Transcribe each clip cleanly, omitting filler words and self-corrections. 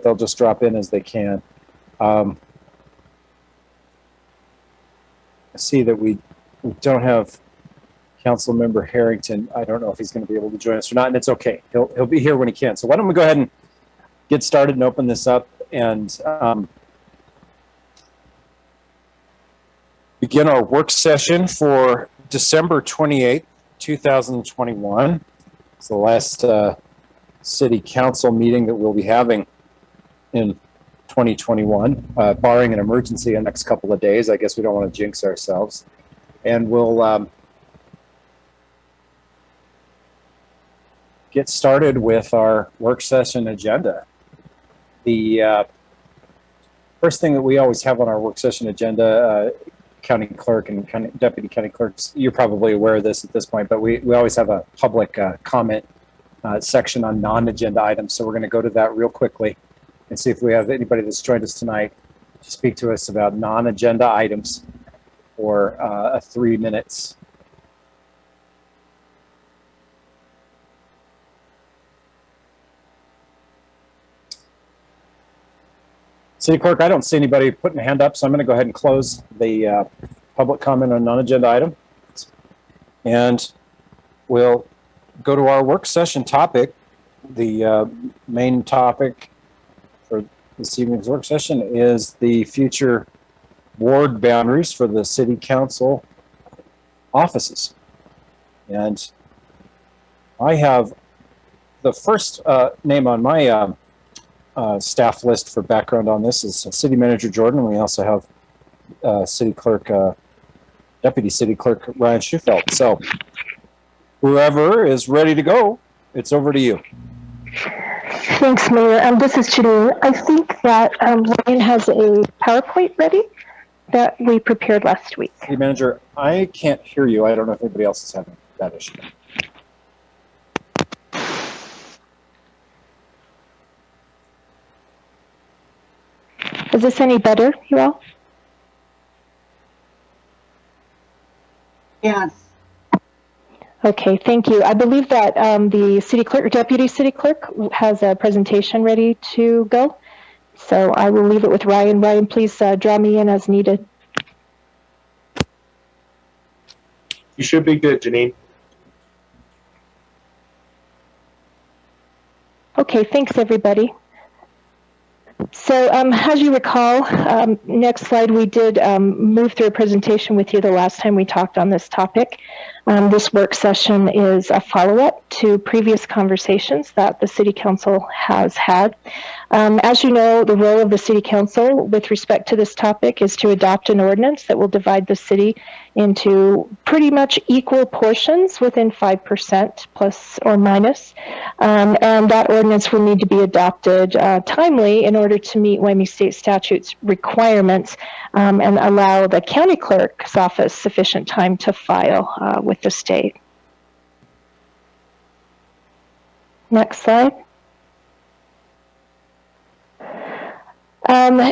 but they'll just drop in as they can. I see that we don't have Council Member Harrington. I don't know if he's going to be able to join us or not, and it's okay. He'll be here when he can. So why don't we go ahead and get started and open this up and begin our work session for December 28th, 2021. It's the last City Council meeting that we'll be having in 2021, barring an emergency in the next couple of days. I guess we don't want to jinx ourselves. And we'll get started with our work session agenda. The first thing that we always have on our work session agenda, county clerk and deputy county clerks, you're probably aware of this at this point, but we always have a public comment section on non-agenda items. So we're going to go to that real quickly and see if we have anybody that's joined us tonight to speak to us about non-agenda items for 3 minutes. City Clerk, I don't see anybody putting a hand up, so I'm going to go ahead and close the public comment on non-agenda item. And we'll go to our work session topic. The main topic for this evening's work session is the future ward boundaries for the City Council offices. And I have the first name on my staff list for background on this is City Manager Jordan, and we also have City Clerk, Deputy City Clerk Ryan Schufelt. So whoever is ready to go, it's over to you. Thanks, Mayor. This is Janine. I think that Ryan has a PowerPoint ready that we prepared last week. City Manager, I can't hear you. I don't know if anybody else is having that issue. Is this any better, you all? Yes. Okay, thank you. I believe that the City Clerk or Deputy City Clerk has a presentation ready to go. So I will leave it with Ryan. Ryan, please draw me in as needed. You should be good, Janine. Okay, thanks everybody. So as you recall, next slide, we did move through a presentation with you the last time we talked on this topic. This work session is a follow-up to previous conversations that the City Council has had. As you know, the role of the City Council with respect to this topic is to adopt an ordinance that will divide the city into pretty much equal portions within 5% plus or minus. And that ordinance will need to be adopted timely in order to meet Wyoming State Statute's requirements and allow the county clerk's office sufficient time to file with the state. Next slide.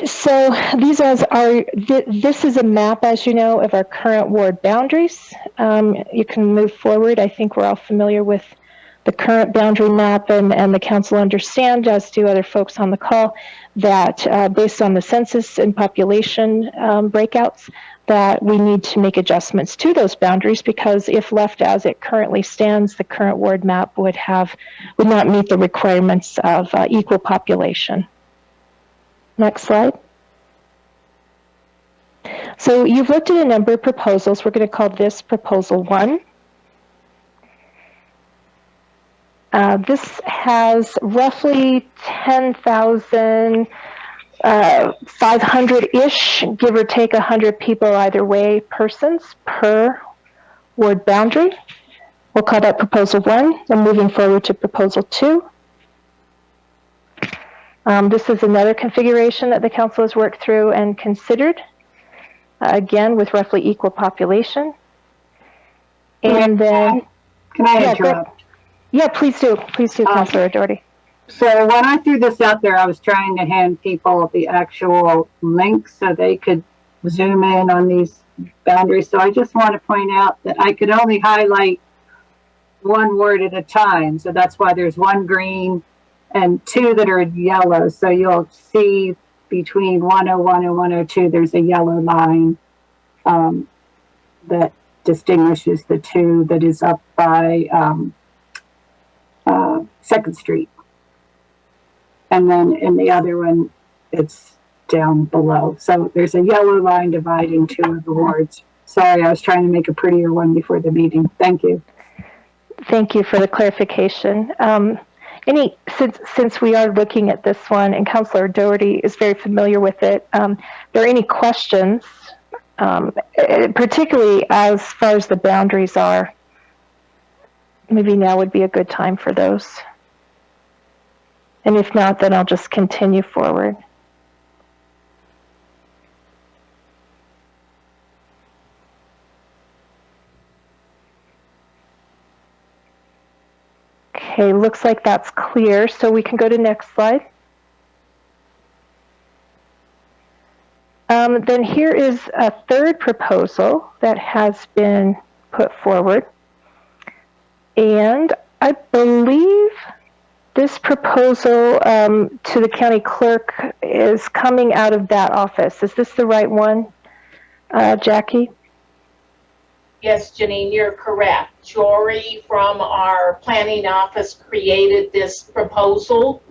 So this is a map, as you know, of our current ward boundaries. You can move forward. I think we're all familiar with the current boundary map, and the council understand, as do other folks on the call, that based on the census and population breakouts, that we need to make adjustments to those boundaries, because if left as it currently stands, the current ward map would not meet the requirements of equal population. Next slide. So you've looked at a number of proposals. We're going to call this Proposal 1. This has roughly 10,500-ish, give or take 100 people either way, persons per ward boundary. We'll call that Proposal 1. And moving forward to Proposal 2. This is another configuration that the council has worked through and considered, again, with roughly equal population. And then... Can I interrupt? Yeah, please do. Please do, Councilor Doherty. So when I threw this out there, I was trying to hand people the actual link so they could zoom in on these boundaries. So I just want to point out that I could only highlight one word at a time. So that's why there's one green and two that are yellow. So you'll see between 101 and 102, there's a yellow line that distinguishes the two that is up by 2nd Street. And then in the other one, it's down below. So there's a yellow line dividing two of the wards. Sorry, I was trying to make a prettier one before the meeting. Thank you. Thank you for the clarification. Since we are looking at this one, and Councilor Doherty is very familiar with it, are there any questions, particularly as far as the boundaries are? Maybe now would be a good time for those. And if not, then I'll just continue forward. Okay, looks like that's clear, so we can go to next slide. Then here is a third proposal that has been put forward. And I believe this proposal to the county clerk is coming out of that office. Is this the right one, Jackie? Yes, Janine, you're correct. Jory from our planning office created this proposal.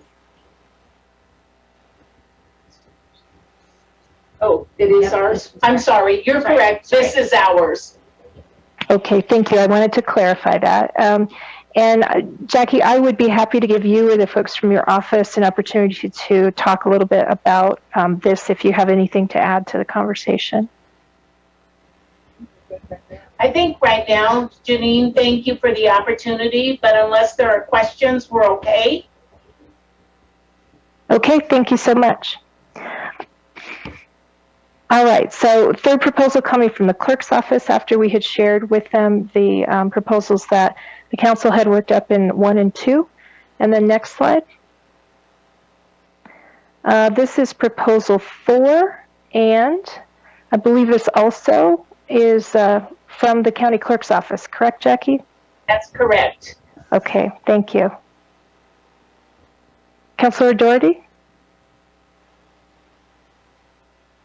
Oh, it is ours? I'm sorry, you're correct. This is ours. Okay, thank you. I wanted to clarify that. And Jackie, I would be happy to give you or the folks from your office an opportunity to talk a little bit about this if you have anything to add to the conversation. I think right now, Janine, thank you for the opportunity, but unless there are questions, we're okay. Okay, thank you so much. All right, so third proposal coming from the clerk's office after we had shared with them the proposals that the council had worked up in 1 and 2. And then next slide. This is proposal 4, and I believe this also is from the county clerk's office, correct, Jackie? That's correct. Okay, thank you. Councilor Doherty?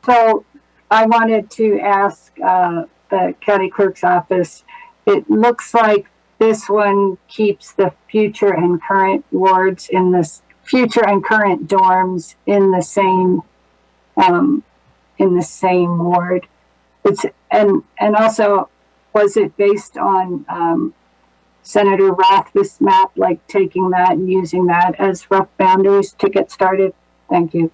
So I wanted to ask the county clerk's office, it looks like this one keeps the future and current wards in this future and current dorms in the same ward. It's and also, was it based on Senator Rothfuss's map, like taking that and using that as rough boundaries to get started? Thank you.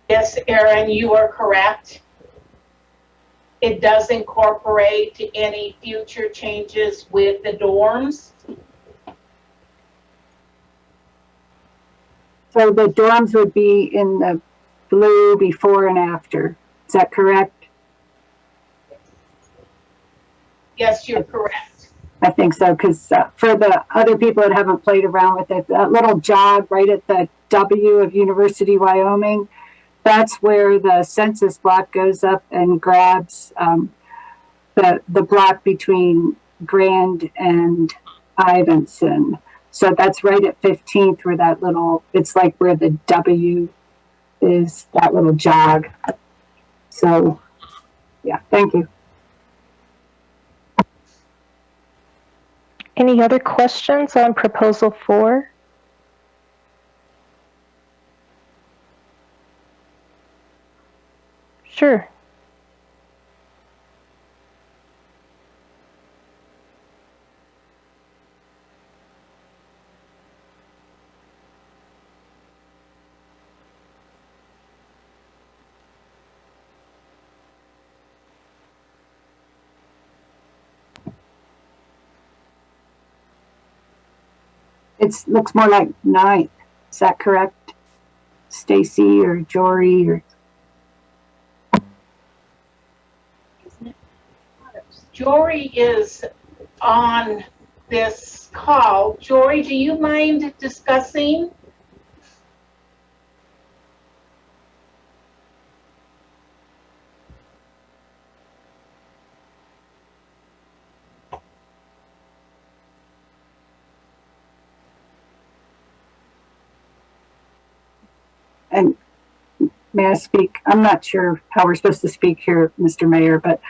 Yes, Erin, you are correct. It does incorporate any future changes with the dorms. So the dorms would be in the blue before and after. Is that correct? Yes, you're correct. I think so, because for the other people that haven't played around with it, that little jog right at the W of University, Wyoming, that's where the census block goes up and grabs the block between Grand and Ivinson. So that's right at 15th where that little, it's like where the W is, that little jog. So, yeah, thank you. Any other questions on proposal 4? Sure. It looks more like 9th. Is that correct? Stacy or Jory or Jory is on this call. Jory, do you mind discussing? and may I speak? I'm not sure how we're supposed to speak here, Mr. Mayor, but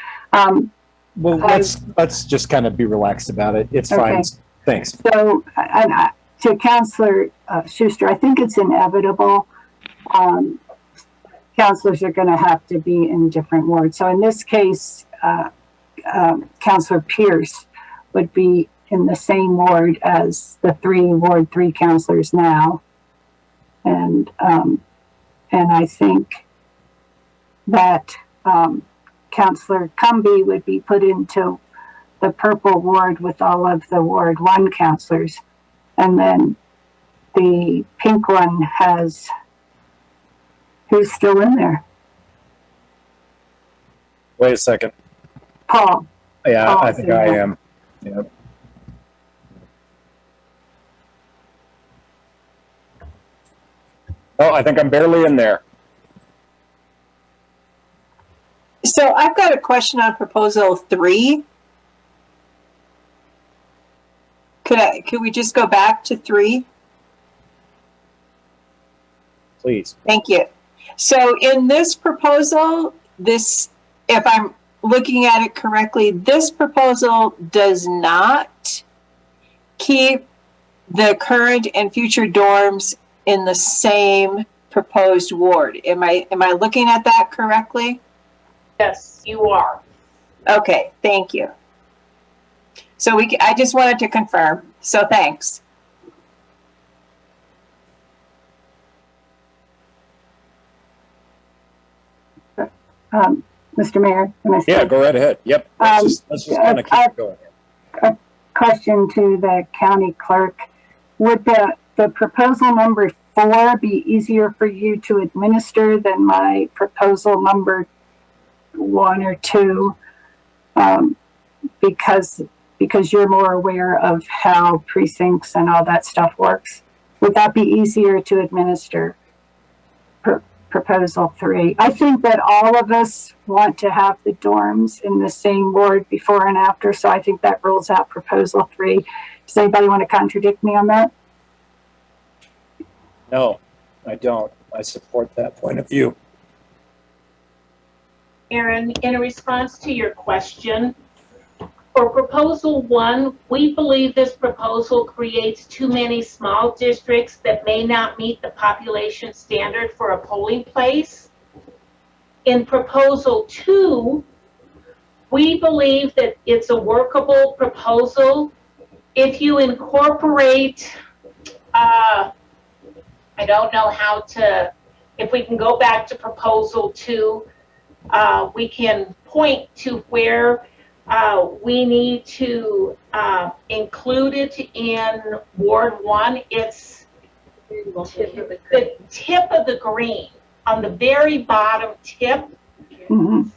Well, let's just kind of be relaxed about it. It's fine. Okay. Thanks. so to Councilor Schuster, I think it's inevitable. Councilors are going to have to be in different wards. So in this case, Councilor Pierce would be in the same ward as the Ward 3 councilors now. And I think that Councilor Cumby would be put into the purple ward with all of the Ward 1 councilors. And then the pink one has, who's still in there? Wait a second. Paul. Yeah, Oh, I think I am. Yep. Oh, I think I'm barely in there. So I've got a question on proposal 3. Could we just go back to 3? Please. Thank you. So in this proposal, if I'm looking at it correctly, this proposal does not keep the current and future dorms in the same proposed ward. Am I looking at that correctly? Yes, you are. Okay, thank you. So I just wanted to confirm. So thanks. Mr. Mayor, can I Yeah, speak? go right ahead. Yep. Let's just kind of keep it going. Question to the county clerk. Would the proposal number 4 be easier for you to administer than my proposal number 1 or 2? Because you're more aware of how precincts and all that stuff works. Would that be easier to administer? Proposal 3. I think that all of us want to have the dorms in the same ward before and after, so I think that rules out proposal 3. Does anybody want to contradict me on that? No, I don't. I support that point of view. Aaron, in response to your question, for proposal 1, we believe this proposal creates too many small districts that may not meet the population standard for a polling place. In proposal 2, we believe that it's a workable proposal if you incorporate, I don't know how to, if we can go back to proposal 2, we can point to where we need to include it in Ward 1. It's the tip of the green, on the very bottom tip. Mm-hmm.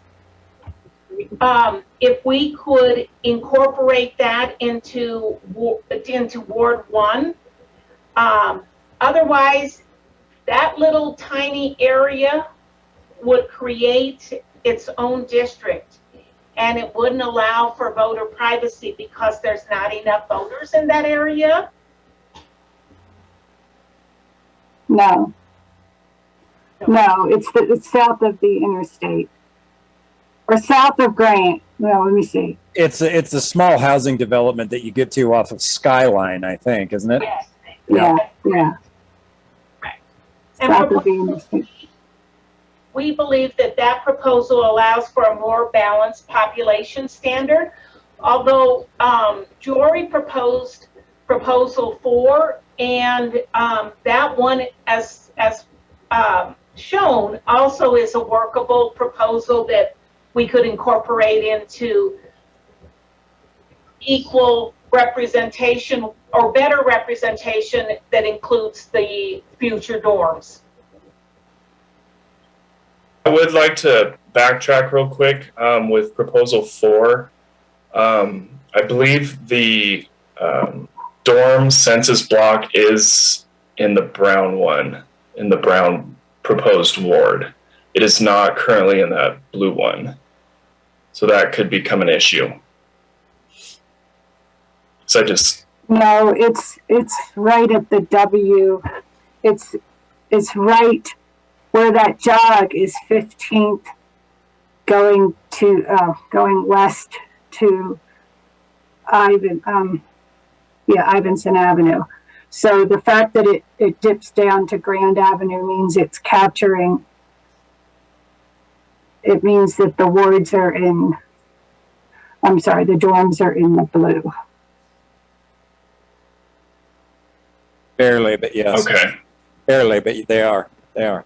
If we could incorporate that into Ward 1, otherwise that little tiny area would create its own district. And it wouldn't allow for voter privacy because there's not enough voters in that area. No, it's south of the interstate, or south of Grant. Well, let me see. It's a small housing development that you get to off of Skyline, I think, isn't it? Yes. Yeah. And South of the interstate. we believe that proposal allows for a more balanced population standard. Although Jory proposed proposal 4, and that one, as shown, also is a workable proposal that we could incorporate into equal representation or better representation that includes the future dorms. I would like to backtrack real quick with proposal 4. I believe the dorm census block is in the brown one, in the brown proposed ward. It is not currently in that blue one. So that could become an issue. So No, it's right at the W. It's right where that jog is 15th going west to Ivanson Avenue. So the fact that it dips down to Grand Avenue means it's capturing, it means that the wards are in, I'm sorry, the dorms are in the blue. Barely, but yes. Okay. Barely, but they are. They are.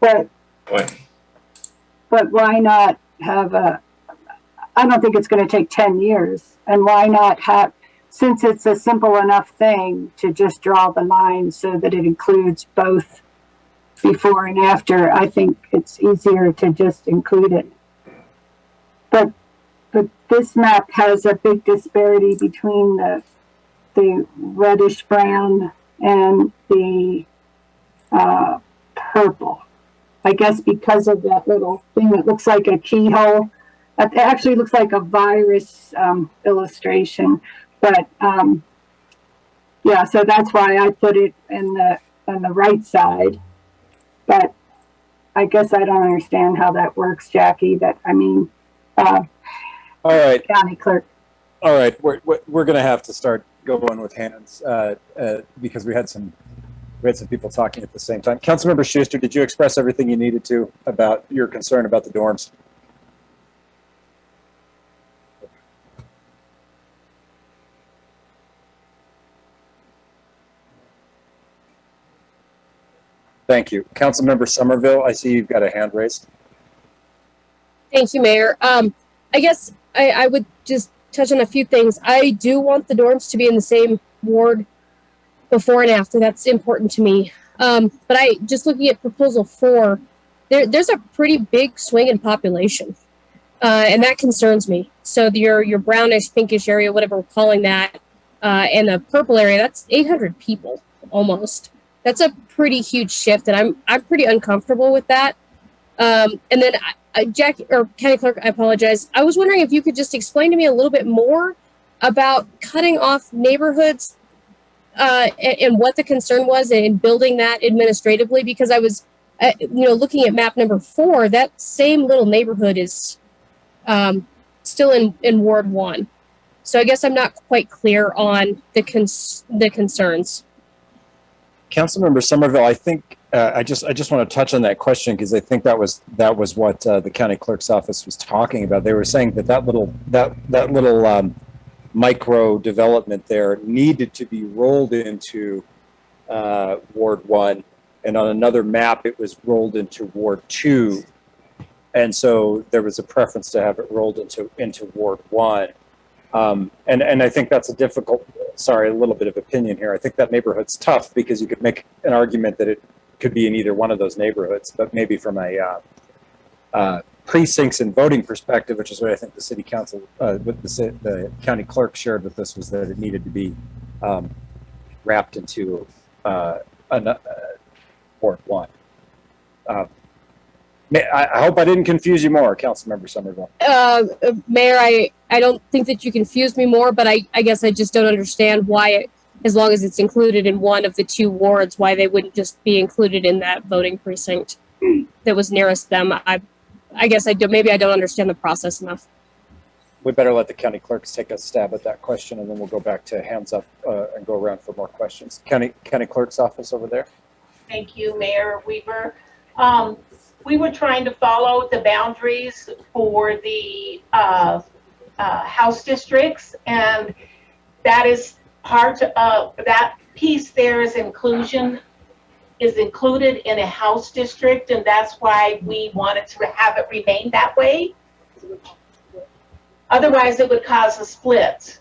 But What? but why not have I don't think it's going to take 10 years. And why not have, since it's a simple enough thing to just draw the line so that it includes both before and after, I think it's easier to just include it. But this map has a big disparity between the reddish brown and the purple. I guess because of that little thing that looks like a keyhole. It actually looks like a virus illustration, but yeah, so that's why I put it on the right side. But I guess I don't understand how that works, Jackie. All right. County clerk. All right. We're going to have to start going with hands because we had some people talking at the same time. Councilmember Schuster, did you express everything you needed to about your concern about the dorms? Thank you. Councilmember Somerville, I see you've got a hand raised. Thank you, Mayor. I guess I would just touch on a few things. I do want the dorms to be in the same ward before and after. That's important to me. But just looking at proposal 4, there's a pretty big swing in population, and that concerns me. So your brownish, pinkish area, whatever we're calling that, and the purple area, that's 800 people almost. That's a pretty huge shift, and I'm pretty uncomfortable with that. And then, Jackie or County Clerk, I apologize. I was wondering if you could just explain to me a little bit more about cutting off neighborhoods and what the concern was in building that administratively, because I was, looking at map number 4, that same little neighborhood is still in Ward 1. So I guess I'm not quite clear on the concerns. Councilmember Somerville, I think I just want to touch on that question because I think that was what the county clerk's office was talking about. They were saying that little micro development there needed to be rolled into Ward 1, and on another map it was rolled into Ward 2, and so there was a preference to have it rolled into Ward 1. And I think that's a little bit of opinion here. I think that neighborhood's tough because you could make an argument that it could be in either one of those neighborhoods, but maybe from a precincts and voting perspective, which is what I think the city council, with the county clerk shared with us, was that it needed to be wrapped into Ward 1. I hope I didn't confuse you more, Councilmember Somerville. Mayor, I don't think that you confused me more, but I guess I just don't understand why, as long as it's included in one of the 2 wards, why they wouldn't just be included in that voting precinct that was nearest them. I guess maybe I don't understand the process enough. We better let the county clerks take a stab at that question, and then we'll go back to hands up and go around for more questions. County clerk's office over there. Thank you, Mayor Weaver. We were trying to follow the boundaries for the house districts, and that is part of that piece. There is included in a house district, and that's why we wanted to have it remain that way. Otherwise, it would cause a split.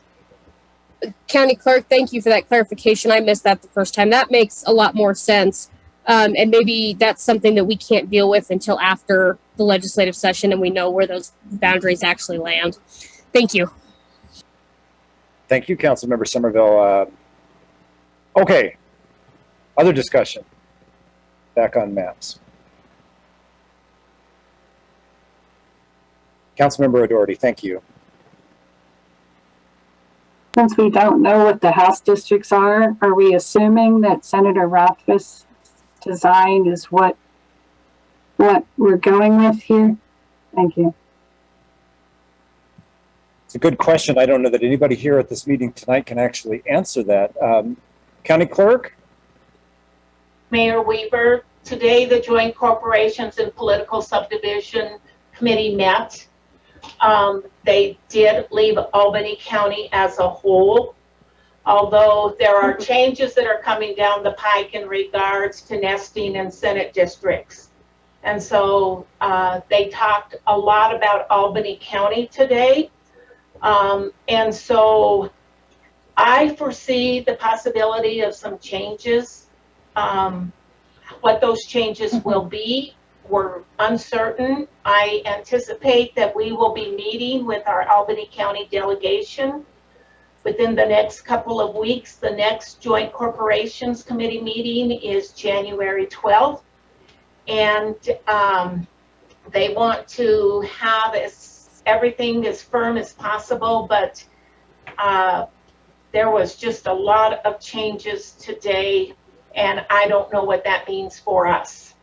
County Clerk, thank you for that clarification. I missed that the first time. That makes a lot more sense. And maybe that's something that we can't deal with until after the legislative session and we know where those boundaries actually land. Thank you. Thank you, Councilmember Somerville. Okay. Other discussion. Back on maps. Councilmember O'Doherty, thank you. Since we don't know what the House districts are we assuming that Senator Rothfuss's design is what we're going with here? Thank you. It's a good question. I don't know that anybody here at this meeting tonight can actually answer that. County Clerk? Mayor Weaver, today the Joint Corporations and Political Subdivision Committee met. They did leave Albany County as a whole, although there are changes that are coming down the pike in regards to nesting and Senate districts. And so they talked a lot about Albany County today. And so I foresee the possibility of some changes. What those changes will be, we're uncertain. I anticipate that we will be meeting with our Albany County delegation within the next couple of weeks. The next Joint Corporations Committee meeting is January 12th. And they want to have everything as firm as possible, but there was just a lot of changes today, and I don't know what that means for us.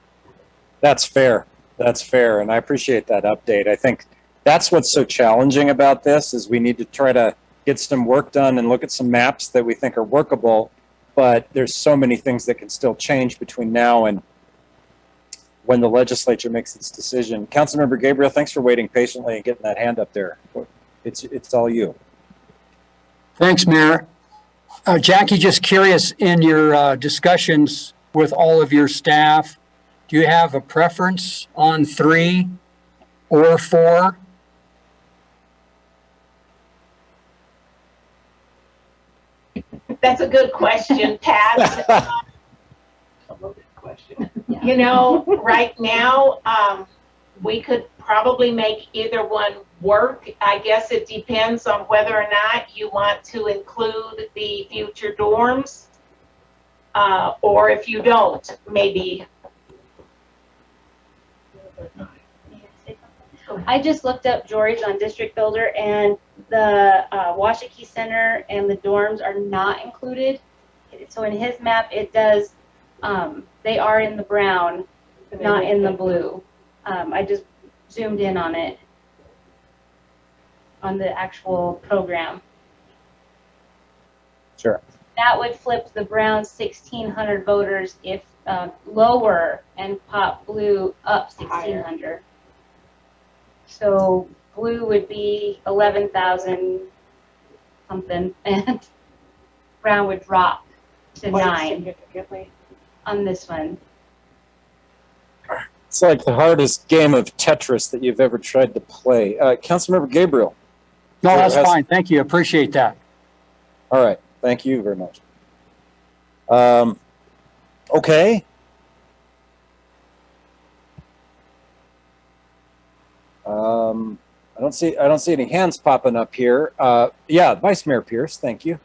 That's fair. That's fair, and I appreciate that update. I think that's what's so challenging about this is we need to try to get some work done and look at some maps that we think are workable, but there's so many things that can still change between now and when the legislature makes its decision. Councilmember Gabriel, thanks for waiting patiently and getting that hand up there. It's all you. Thanks, Mayor. Jackie, just curious, in your discussions with all of your staff, do you have a preference on 3 or 4? That's a good question, Pat. You know, right now, we could probably make either one work. I guess it depends on whether or not you want to include the future dorms, or if you don't, maybe. I just looked up George on District Builder, and the Washakie Center and the dorms are not included. So in his map, it does, they are in the brown, not in the blue. I just zoomed in on it, on the actual program. Sure. That would flip the brown 1,600 voters if lower and pop blue up 1,600. So blue would be 11,000 something, and brown would drop to 9 on this one. It's like the hardest game of Tetris that you've ever tried to play. Councilmember Gabriel. No, that's fine. Thank you. Appreciate that. All right. Thank you very much. Okay. I don't see any hands popping up here. Yeah, Vice Mayor Pierce, thank you.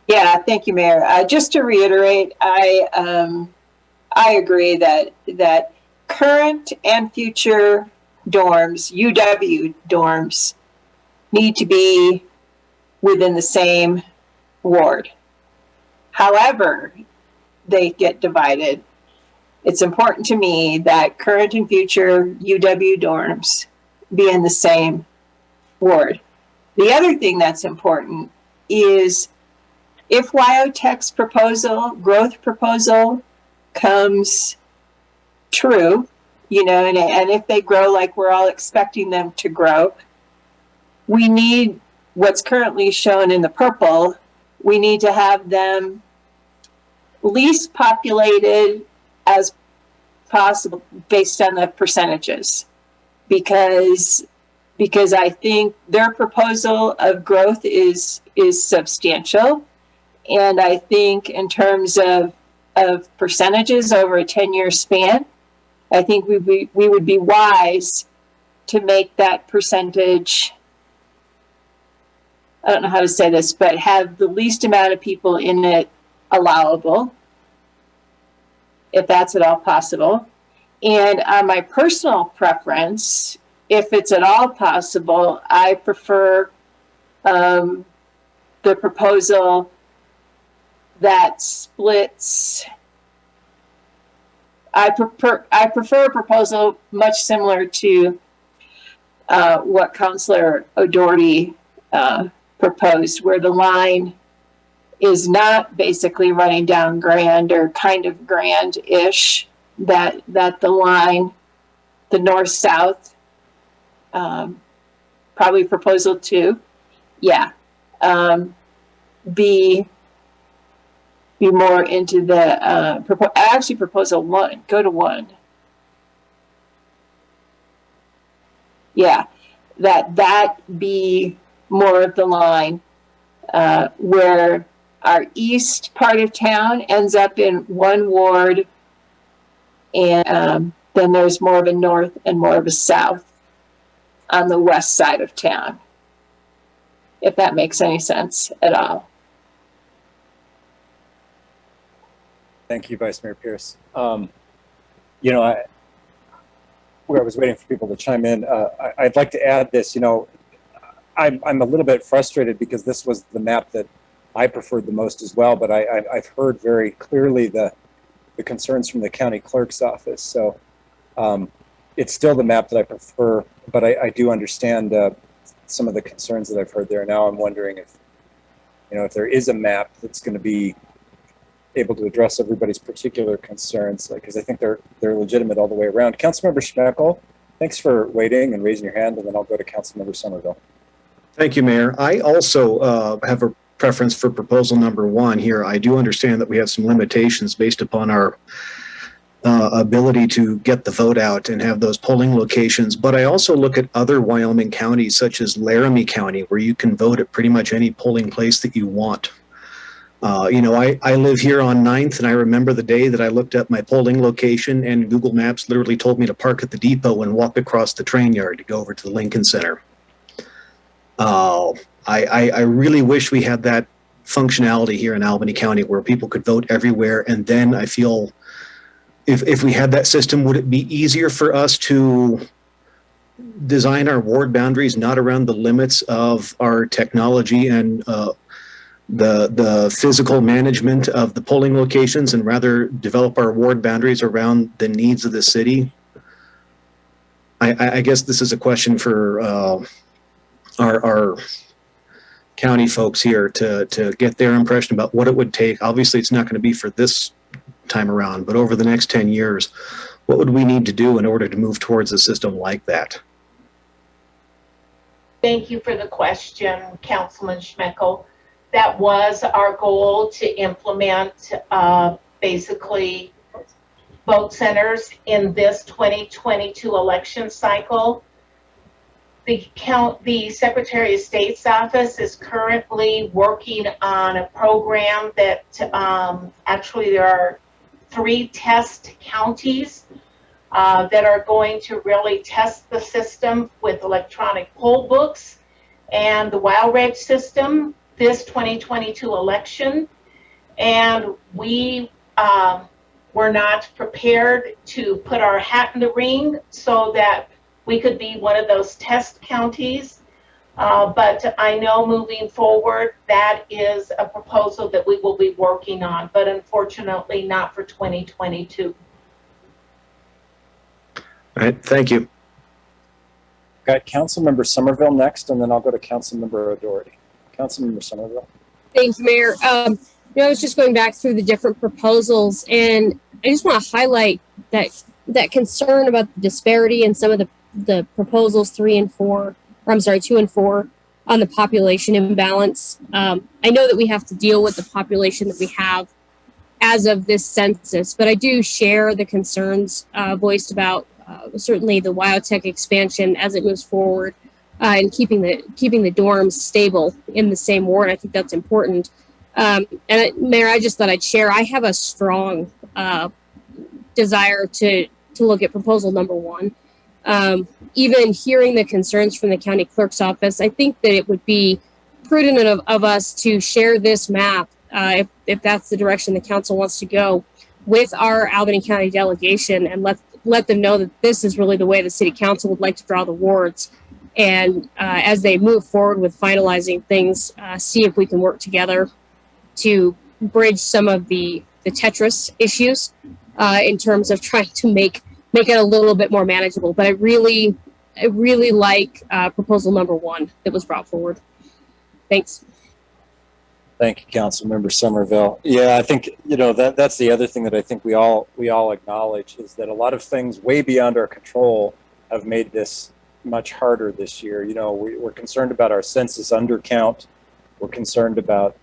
Yeah, thank you, Mayor. Just to reiterate, I agree that current and future dorms, UW dorms, need to be within the same ward. However, they get divided. It's important to me that current and future UW dorms be in the same ward. The other thing that's important is if WyoTech's growth proposal comes true, and if they grow like we're all expecting them to grow, we need what's currently shown in the purple. We need to have them least populated as possible based on the percentages, because I think their proposal of growth is substantial, and I think in terms of percentages over a 10-year span, I think we would be wise to make that percentage I don't know how to say this, but have the least amount of people in it allowable, if that's at all possible. And on my personal preference, if it's at all possible, I prefer the proposal that splits. I prefer a proposal much similar to what Councillor O'Doherty proposed, where the line is not basically running down Grand or kind of Grand-ish, that the line, the north-south, probably proposal 2, yeah, be more into the, actually proposal 1, go to 1. Yeah, that be more of the line, where our east part of town ends up in one ward, and then there's more of a north and more of a south on the west side of town, if that makes any sense at all. Thank you, Vice Mayor Pierce. You know, where I was waiting for people to chime in, I'd like to add this. You know, I'm a little bit frustrated because this was the map that I preferred the most as well, but I've heard very clearly the concerns from the county clerk's office. So it's still the map that I prefer, but I do understand some of the concerns that I've heard there. Now I'm wondering if, you know, if there is a map that's going to be able to address everybody's particular concerns, because I think they're legitimate all the way around. Councilmember Schmeckel, thanks for waiting and raising your hand, and then I'll go to Councilmember Somerville. Thank you, Mayor. I also have a preference for proposal number 1 here. I do understand that we have some limitations based upon our ability to get the vote out and have those polling locations, but I also look at other Wyoming counties, such as Laramie County, where you can vote at pretty much any polling place that you want. You know, I live here on 9th, and I remember the day that I looked up my polling location and Google Maps literally told me to park at the depot and walk across the train yard to go over to the Lincoln Center. I really wish we had that functionality here in Albany County where people could vote everywhere. And then I feel if we had that system, would it be easier for us to design our ward boundaries not around the limits of our technology and the physical management of the polling locations, and rather develop our ward boundaries around the needs of the city? I guess this is a question for our county folks here to get their impression about what it would take. Obviously, it's not going to be for this time around, but over the next 10 years, what would we need to do in order to move towards a system like that? Thank you for the question, Councilman Schmeckel. That was our goal, to implement basically vote centers in this 2022 election cycle. The Secretary of State's office is currently working on a program that actually there are 3 test counties that are going to really test the system with electronic poll books and the Wild Reg system this 2022 election. And we were not prepared to put our hat in the ring so that we could be one of those test counties. But I know moving forward, that is a proposal that we will be working on, but unfortunately not for 2022. All right, thank you. Got Councilmember Somerville next, and then I'll go to Councilmember O'Doherty. Councilmember Somerville. Thank you, Mayor. You know, I was just going back through the different proposals, and I just want to highlight that concern about the disparity in some of the proposals 2 and 4 on the population imbalance. I know that we have to deal with the population that we have as of this census, but I do share the concerns voiced about certainly the WyoTech expansion as it moves forward, and keeping the dorms stable in the same ward. I think that's important. And Mayor, I just thought I'd share, I have a strong desire to look at proposal number 1. Even hearing the concerns from the county clerk's office, I think that it would be prudent of us to share this map, if that's the direction the council wants to go, with our Albany County delegation, and let them know that this is really the way the city council would like to draw the wards. And as they move forward with finalizing things, see if we can work together to bridge some of the Tetris issues in terms of trying to make it a little bit more manageable. But I really like proposal number 1 that was brought forward. Thanks. Thank you, Councilmember Somerville. Yeah, I think, that's the other thing that I think we all acknowledge is that a lot of things way beyond our control have made this much harder this year. We're concerned about our census undercount. We're concerned about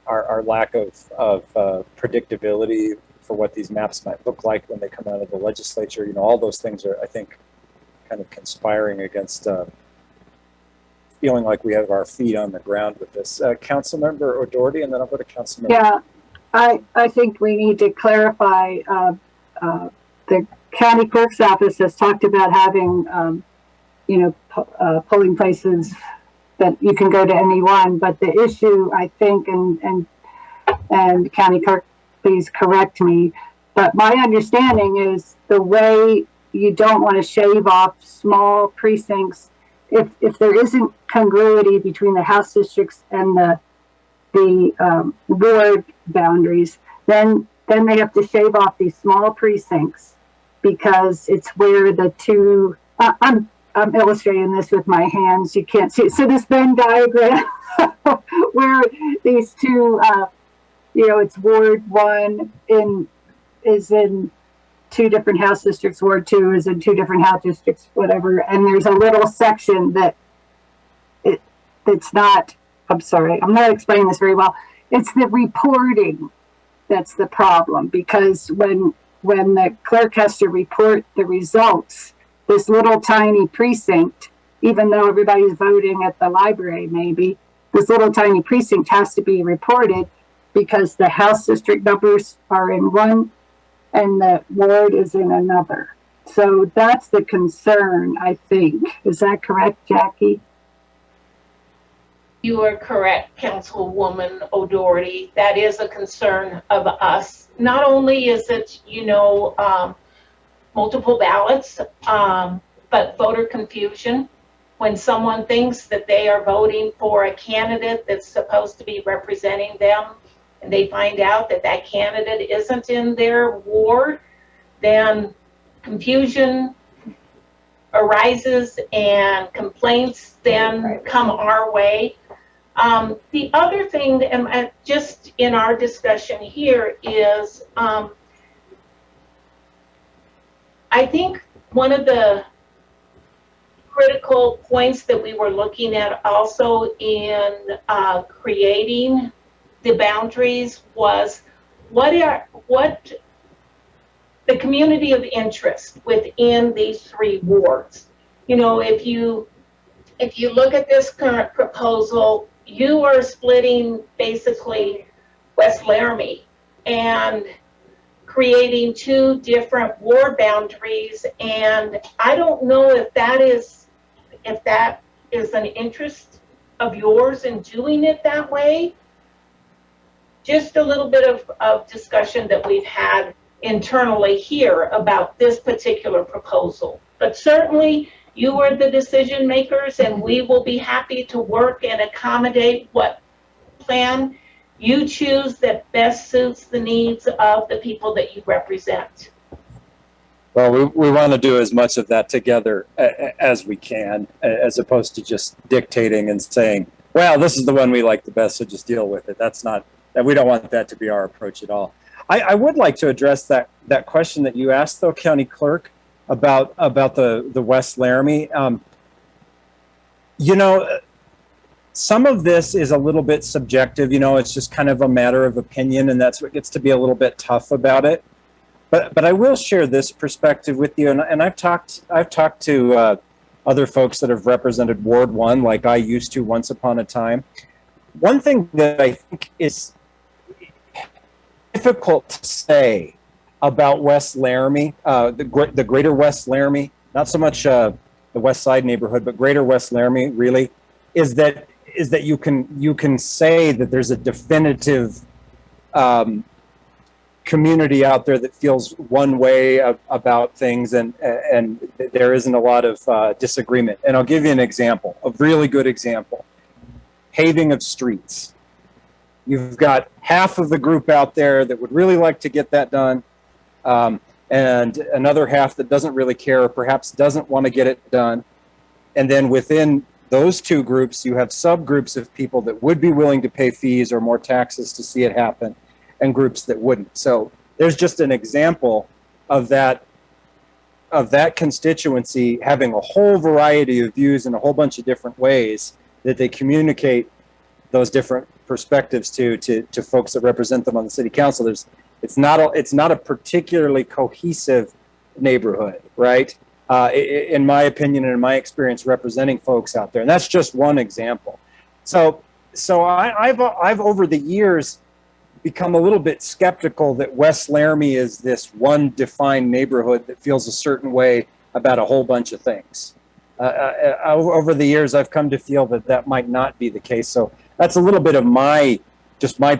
our lack of predictability for what these maps might look like when they come out of the legislature. All those things are, I think, kind of conspiring against feeling like we have our feet on the ground with this. Councilmember O'Doherty, and then I'll go to Councilmember. Yeah, I think we need to clarify. The county clerk's office has talked about having, polling places that you can go to any one. But the issue, I think, and county clerk, please correct me, but my understanding is the way you don't want to shave off small precincts. If there isn't congruity between the House districts and the ward boundaries, then they have to shave off these small precincts because it's where the two. I'm illustrating this with my hands. You can't see it. So this Venn diagram where these two, it's Ward 1 is in 2 different House districts. Ward 2 is in 2 different House districts, whatever. And there's a little section it's not, I'm sorry, I'm not explaining this very well. It's the reporting that's the problem, because when the clerk has to report the results, this little tiny precinct, even though everybody's voting at the library maybe, this little tiny precinct has to be reported because the House district numbers are in one and the ward is in another. So that's the concern, I think. Is that correct, Jackie? You are correct, Councilwoman O'Doherty. That is a concern of us. Not only is it, multiple ballots, but voter confusion. When someone thinks that they are voting for a candidate that's supposed to be representing them, and they find out that that candidate isn't in their ward, then confusion arises and complaints then come our way. The other thing, and just in our discussion here, is I think one of the critical points that we were looking at also in creating the boundaries was what the community of interest within these 3 wards. If you look at this current proposal, you are splitting basically West Laramie and creating 2 different ward boundaries, and I don't know if that is an interest of yours in doing it that way. Just a little bit of discussion that we've had internally here about this particular proposal. But certainly you are the decision makers, and we will be happy to work and accommodate what plan you choose that best suits the needs of the people that you represent. Well, we want to do as much of that together as we can, as opposed to just dictating and saying, well, this is the one we like the best, so just deal with it. We don't want that to be our approach at all. I would like to address that question that you asked, though, County Clerk, about the West Laramie. Some of this is a little bit subjective. It's just kind of a matter of opinion, and that's what gets to be a little bit tough about it. But I will share this perspective with you, and I've talked to other folks that have represented Ward 1, like I used to once upon a time. One thing that I think is difficult to say about West Laramie, the greater West Laramie, not so much the West Side neighborhood, but greater West Laramie, really, is that you can say that there's a definitive community out there that feels one way about things, and there isn't a lot of disagreement. And I'll give you an example, a really good example: paving of streets. You've got half of the group out there that would really like to get that done, and another half that doesn't really care, or perhaps doesn't want to get it done. And then within those two groups, you have subgroups of people that would be willing to pay fees or more taxes to see it happen, and groups that wouldn't. So there's just an example of that constituency having a whole variety of views in a whole bunch of different ways that they communicate those different perspectives to folks that represent them on the city council. It's not a particularly cohesive neighborhood, right? In my opinion and in my experience representing folks out there, and that's just one example. So I've over the years become a little bit skeptical that West Laramie is this one defined neighborhood that feels a certain way about a whole bunch of things. Over the years, I've come to feel that might not be the case. So that's a little bit of my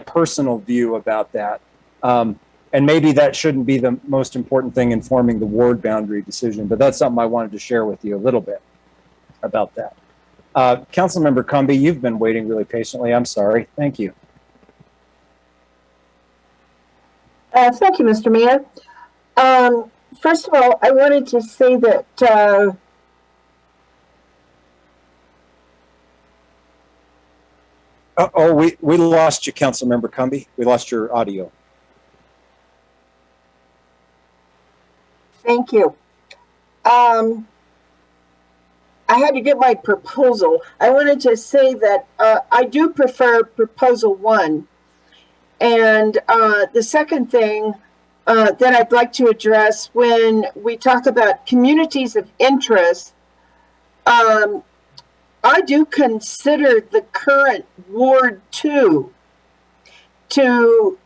personal view about that. And maybe that shouldn't be the most important thing in forming the ward boundary decision, but that's something I wanted to share with you a little bit about that. Councilmember Cumby, you've been waiting really patiently. I'm sorry. Thank you. Thank you, Mr. Mayor. First of all, I wanted to say that we lost you, Councilmember Cumby. We lost your audio. thank you. I had to get my proposal. I wanted to say that I do prefer proposal 1. And the second thing that I'd like to address when we talk about communities of interest, I do consider the current Ward 2 to,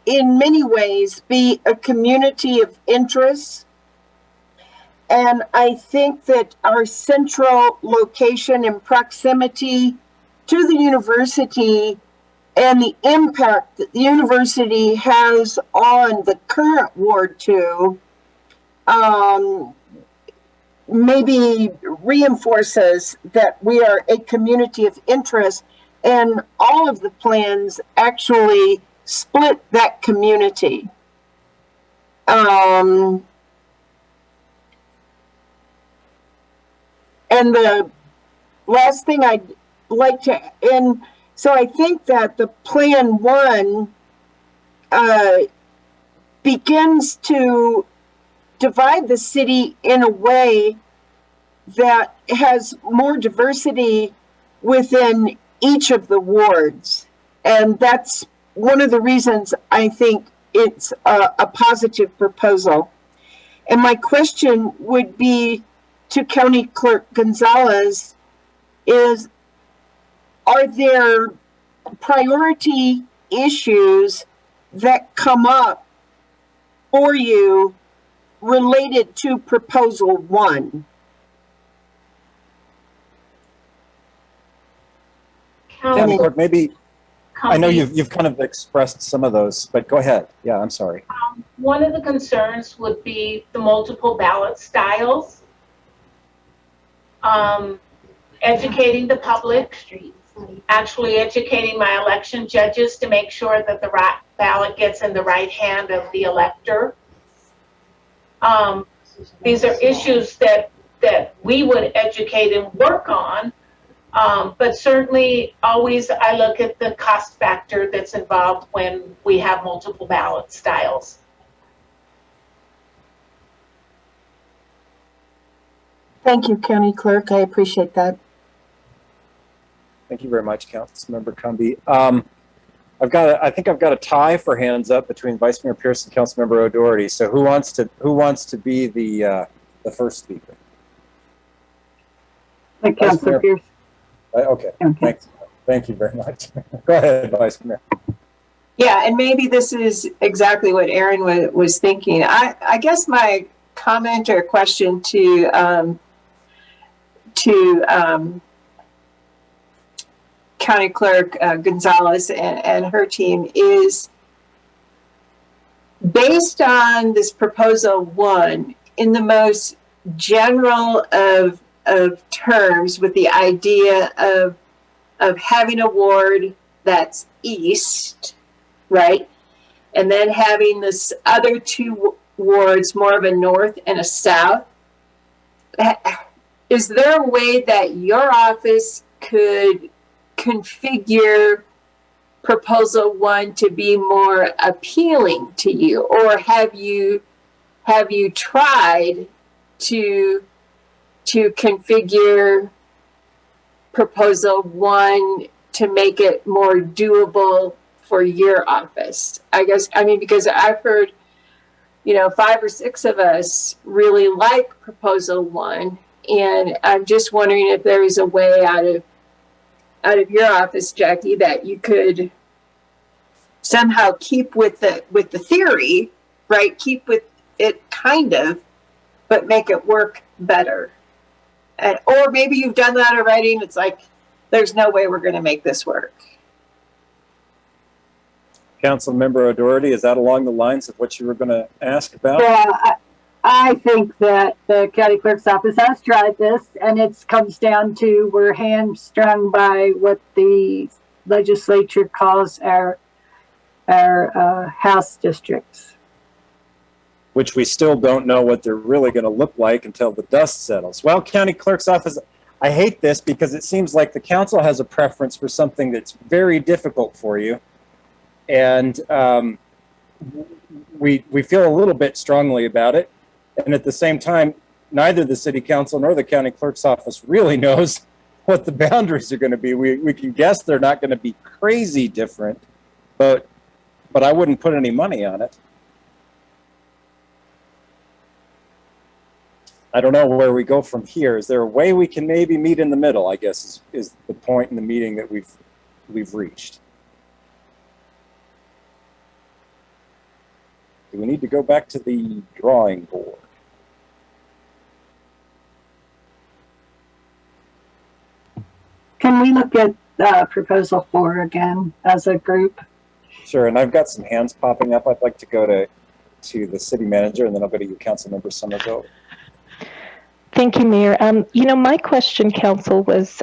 in many ways, be a community of interest. And I think that our central location and proximity to the university and the impact that the university has on the current Ward 2 maybe reinforces that we are a community of interest, and all of the plans actually split that community. And the last thing I'd like to end, so I think that the Plan 1 begins to divide the city in a way that has more diversity within each of the wards. And that's one of the reasons I think it's a positive proposal. And my question would be to County Clerk Gonzalez is, are there priority issues that come up for you related to proposal 1? County Clerk, maybe, I know you've kind of expressed some of those, but go ahead. Yeah, I'm sorry. One of the concerns would be the multiple ballot styles. Educating the public, actually educating my election judges to make sure that the right ballot gets in the right hand of the elector. These are issues that we would educate and work on, but certainly always I look at the cost factor that's involved when we have multiple ballot styles. Thank you, County Clerk. I appreciate that. Thank you very much, Councilmember Cumby. I think I've got a tie for hands up between Vice Mayor Pierce and Councilmember O'Doherty. So who wants to be the first speaker? Councilor Pierce. Okay. Thanks. Thank you very much. Go ahead, Vice Mayor. Yeah, and maybe this is exactly what Aaron was thinking. I guess my comment or question to County Clerk Gonzalez and her team is based on this proposal one in the most general of terms, with the idea of having a ward that's east, right? And then having this other two wards, more of a north and a south. Is there a way that your office could configure proposal one to be more appealing to you? Or have you tried to configure proposal one to make it more doable for your office? I guess, I mean, because I've heard, 5 or 6 of us really like proposal one, and I'm just wondering if there is a way out of your office, Jackie, that you could somehow keep with the theory, right? Keep with it kind of, but make it work better. Or maybe you've done that already and it's like, there's no way we're going to make this work. Councilmember O'Doherty, is that along the lines of what you were going to ask about? Yeah, I think that the county clerk's office has tried this, and it comes down to we're hamstrung by what the legislature calls our house districts. Which we still don't know what they're really going to look like until the dust settles. Well, county clerk's office, I hate this because it seems like the council has a preference for something that's very difficult for you. And we feel a little bit strongly about it. And at the same time, neither the city council nor the county clerk's office really knows what the boundaries are going to be. We can guess they're not going to be crazy different, but I wouldn't put any money on it. I don't know where we go from here. Is there a way we can maybe meet in the middle, I guess, is the point in the meeting that we've reached. Do we need to go back to the drawing board? Can we look at proposal 4 again as a group? Sure, and I've got some hands popping up. I'd like to go to the city manager, and then I'll go to you, Councilmember Somerville. Thank you, Mayor. My question, Council, was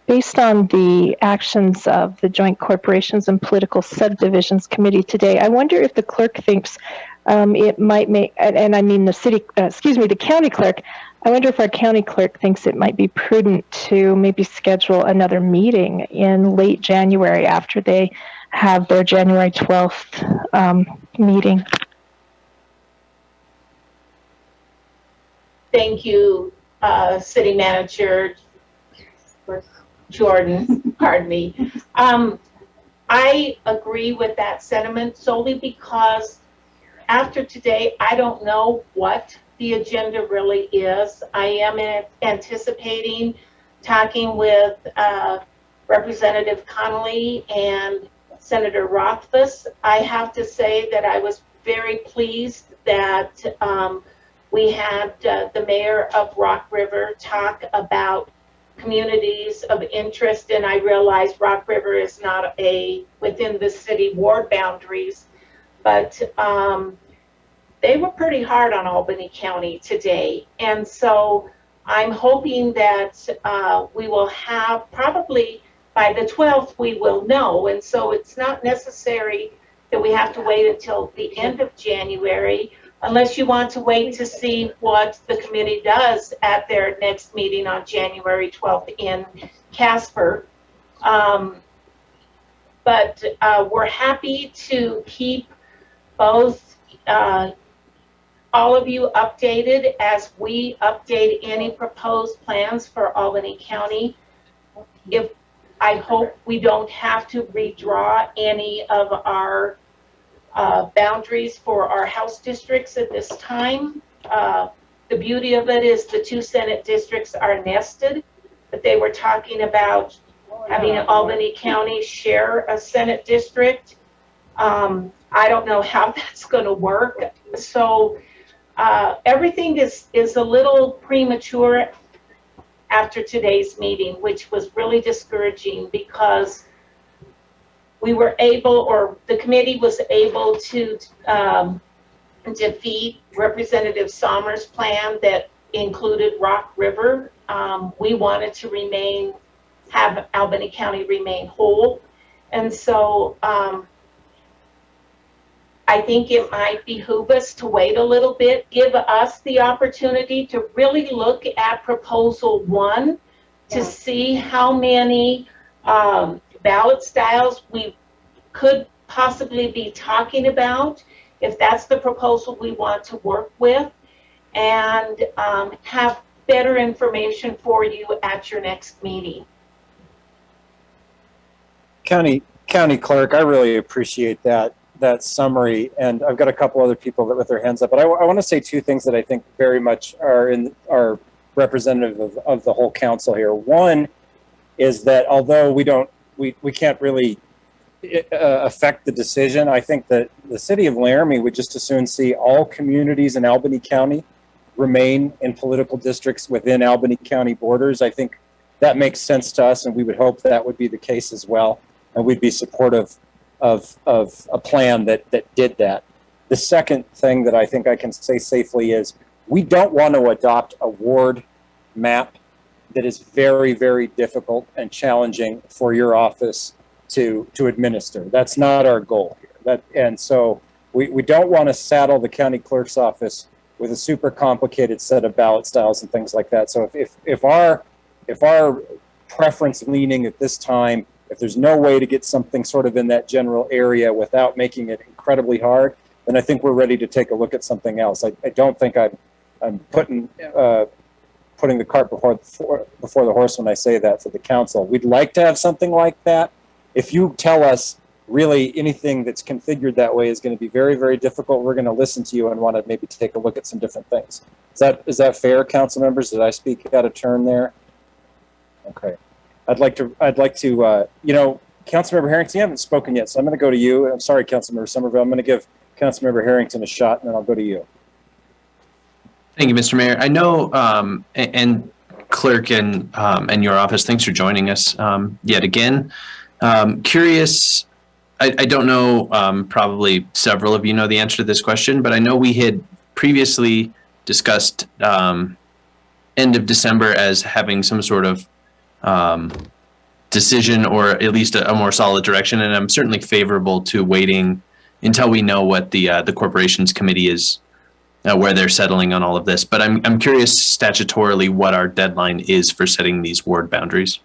based on the actions of the Joint Corporations and Political Subdivisions Committee today. I wonder if the clerk thinks it might make, and I mean the county clerk, I wonder if our county clerk thinks it might be prudent to maybe schedule another meeting in late January after they have their January 12th meeting. Thank you, City Manager Jordan, pardon me. I agree with that sentiment solely because after today, I don't know what the agenda really is. I am anticipating talking with Representative Connolly and Senator Rothfuss. I have to say that I was very pleased that we had the mayor of Rock River talk about communities of interest, and I realized Rock River is not within the city ward boundaries, but they were pretty hard on Albany County today. And so I'm hoping that we will have, probably by the 12th, we will know. And so it's not necessary that we have to wait until the end of January, unless you want to wait to see what the committee does at their next meeting on January 12th in Casper. But we're happy to keep both all of you updated as we update any proposed plans for Albany County. I hope we don't have to redraw any of our boundaries for our house districts at this time. The beauty of it is the 2 Senate districts are nested, but they were talking about having Albany County share a Senate district. I don't know how that's going to work. So everything is a little premature after today's meeting, which was really discouraging because we were able, or the committee was able to defeat Representative Sommer's plan that included Rock River. We wanted to have Albany County remain whole. And so I think it might behoove us to wait a little bit, give us the opportunity to really look at proposal 1 to see how many ballot styles we could possibly be talking about, if that's the proposal we want to work with, and have better information for you at your next meeting. County Clerk, I really appreciate that summary, and I've got a couple other people that with their hands up, but I want to say 2 things that I think very much are representative of the whole council here. One is that although we can't really affect the decision, I think that the city of Laramie would just as soon see all communities in Albany County remain in political districts within Albany County borders. I think that makes sense to us, and we would hope that would be the case as well, and we'd be supportive of a plan that did that. The second thing that I think I can say safely is we don't want to adopt a ward map that is very, very difficult and challenging for your office to administer. That's not our goal here. And so we don't want to saddle the county clerk's office with a super complicated set of ballot styles and things like that. So if our preference leaning at this time, if there's no way to get something sort of in that general area without making it incredibly hard, then I think we're ready to take a look at something else. I don't think I'm putting the cart before the horse when I say that for the council. We'd like to have something like that. If you tell us really anything that's configured that way is going to be very, very difficult, we're going to listen to you and want to maybe take a look at some different things. Is that fair, council members? Did I speak out of turn there? Okay. I'd like to, Councilmember Harrington, you haven't spoken yet, so I'm going to go to you. I'm sorry, Councilmember Somerville. I'm going to give Councilmember Harrington a shot, and then I'll go to you. Thank you, Mr. Mayor. I know, and Clerk and your office, thanks for joining us yet again. Curious, I don't know, probably several of you know the answer to this question, but I know we had previously discussed end of December as having some sort of decision, or at least a more solid direction, and I'm certainly favorable to waiting until we know what the corporations committee is, where they're settling on all of this. But I'm curious statutorily what our deadline is for setting these ward boundaries.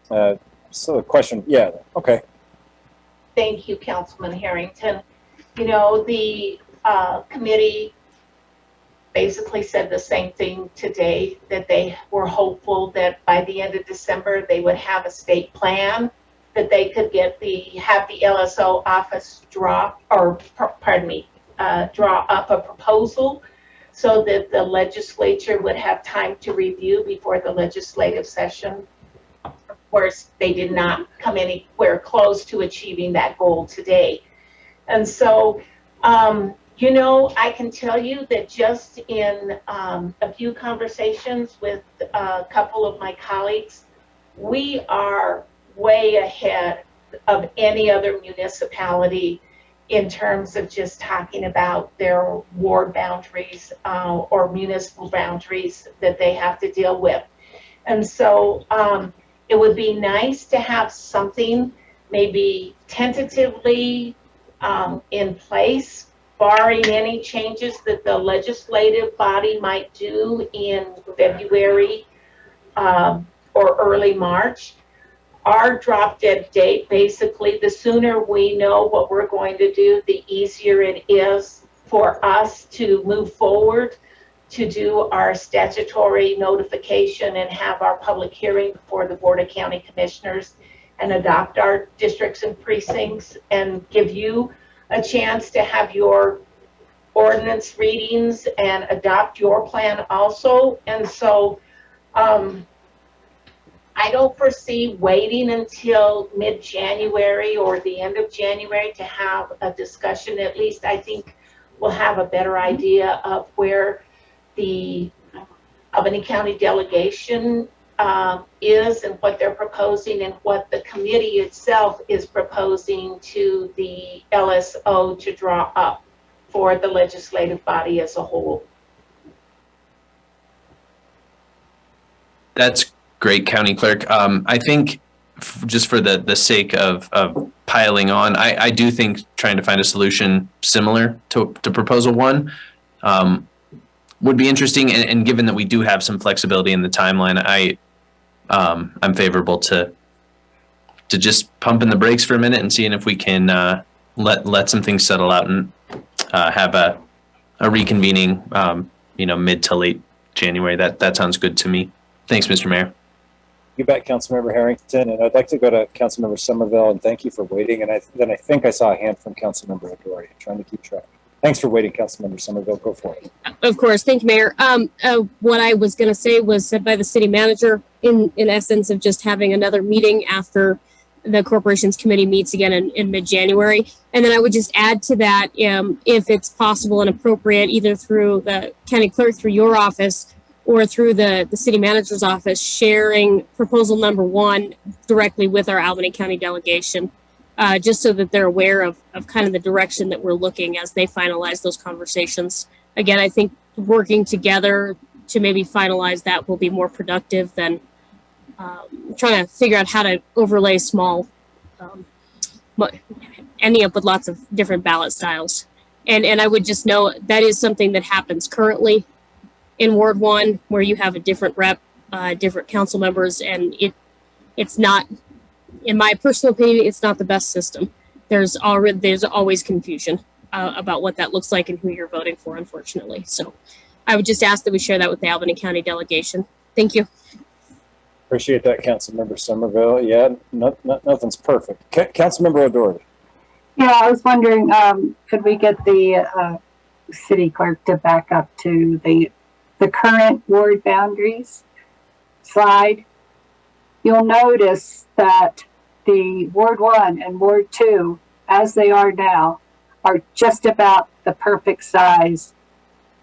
So the question, yeah, okay. Thank you, Councilman Harrington. You know, the committee basically said the same thing today, that they were hopeful that by the end of December they would have a state plan, that they could have the LSO office draw up a proposal so that the legislature would have time to review before the legislative session. Of course, they did not come anywhere close to achieving that goal today. And so, you know, I can tell you that just in a few conversations with a couple of my colleagues, we are way ahead of any other municipality in terms of just talking about their ward boundaries or municipal boundaries that they have to deal with. And so it would be nice to have something maybe tentatively in place, barring any changes that the legislative body might do in February or early March. Our drop dead date, basically, the sooner we know what we're going to do, the easier it is for us to move forward to do our statutory notification and have our public hearing before the Board of County Commissioners and adopt our districts and precincts and give you a chance to have your ordinance readings and adopt your plan also. And so I don't foresee waiting until mid-January or the end of January to have a discussion. At least I think we'll have a better idea of where the Albany County delegation is and what they're proposing and what the committee itself is proposing to the LSO to draw up for the legislative body as a whole. That's great, County Clerk. I think just for the sake of piling on, I do think trying to find a solution similar to Proposal 1 would be interesting. And given that we do have some flexibility in the timeline, I'm favorable to just pumping the brakes for a minute and seeing if we can let some things settle out and have a reconvening, mid to late January. That sounds good to me. Thanks, Mr. Mayor. You bet, Councilmember Harrington. And I'd like to go to Councilmember Somerville and thank you for waiting. And then I think I saw a hand from Councilmember Adori. Trying to keep track. Thanks for waiting, Councilmember Somerville. Go for it. Of course. Thank you, Mayor. What I was going to say was said by the city manager in essence of just having another meeting after the corporations committee meets again in mid-January. And then I would just add to that, if it's possible and appropriate, either through the county clerk, through your office, or through the city manager's office, sharing proposal number 1 directly with our Albany County delegation, just so that they're aware of kind of the direction that we're looking as they finalize those conversations. Again, I think working together to maybe finalize that will be more productive than trying to figure out how to overlay small, ending up with lots of different ballot styles. And I would just know that is something that happens currently in Ward 1, where you have a different rep, different council members, and it's not, in my personal opinion, it's not the best system. There's always confusion about what that looks like and who you're voting for, unfortunately. So I would just ask that we share that with the Albany County delegation. Thank you. Appreciate that, Councilmember Somerville. Yeah, nothing's perfect. Councilmember O'Doherty. Yeah, I was wondering, could we get the city clerk to back up to the current ward boundaries slide? You'll notice that the Ward 1 and Ward 2, as they are now, are just about the perfect size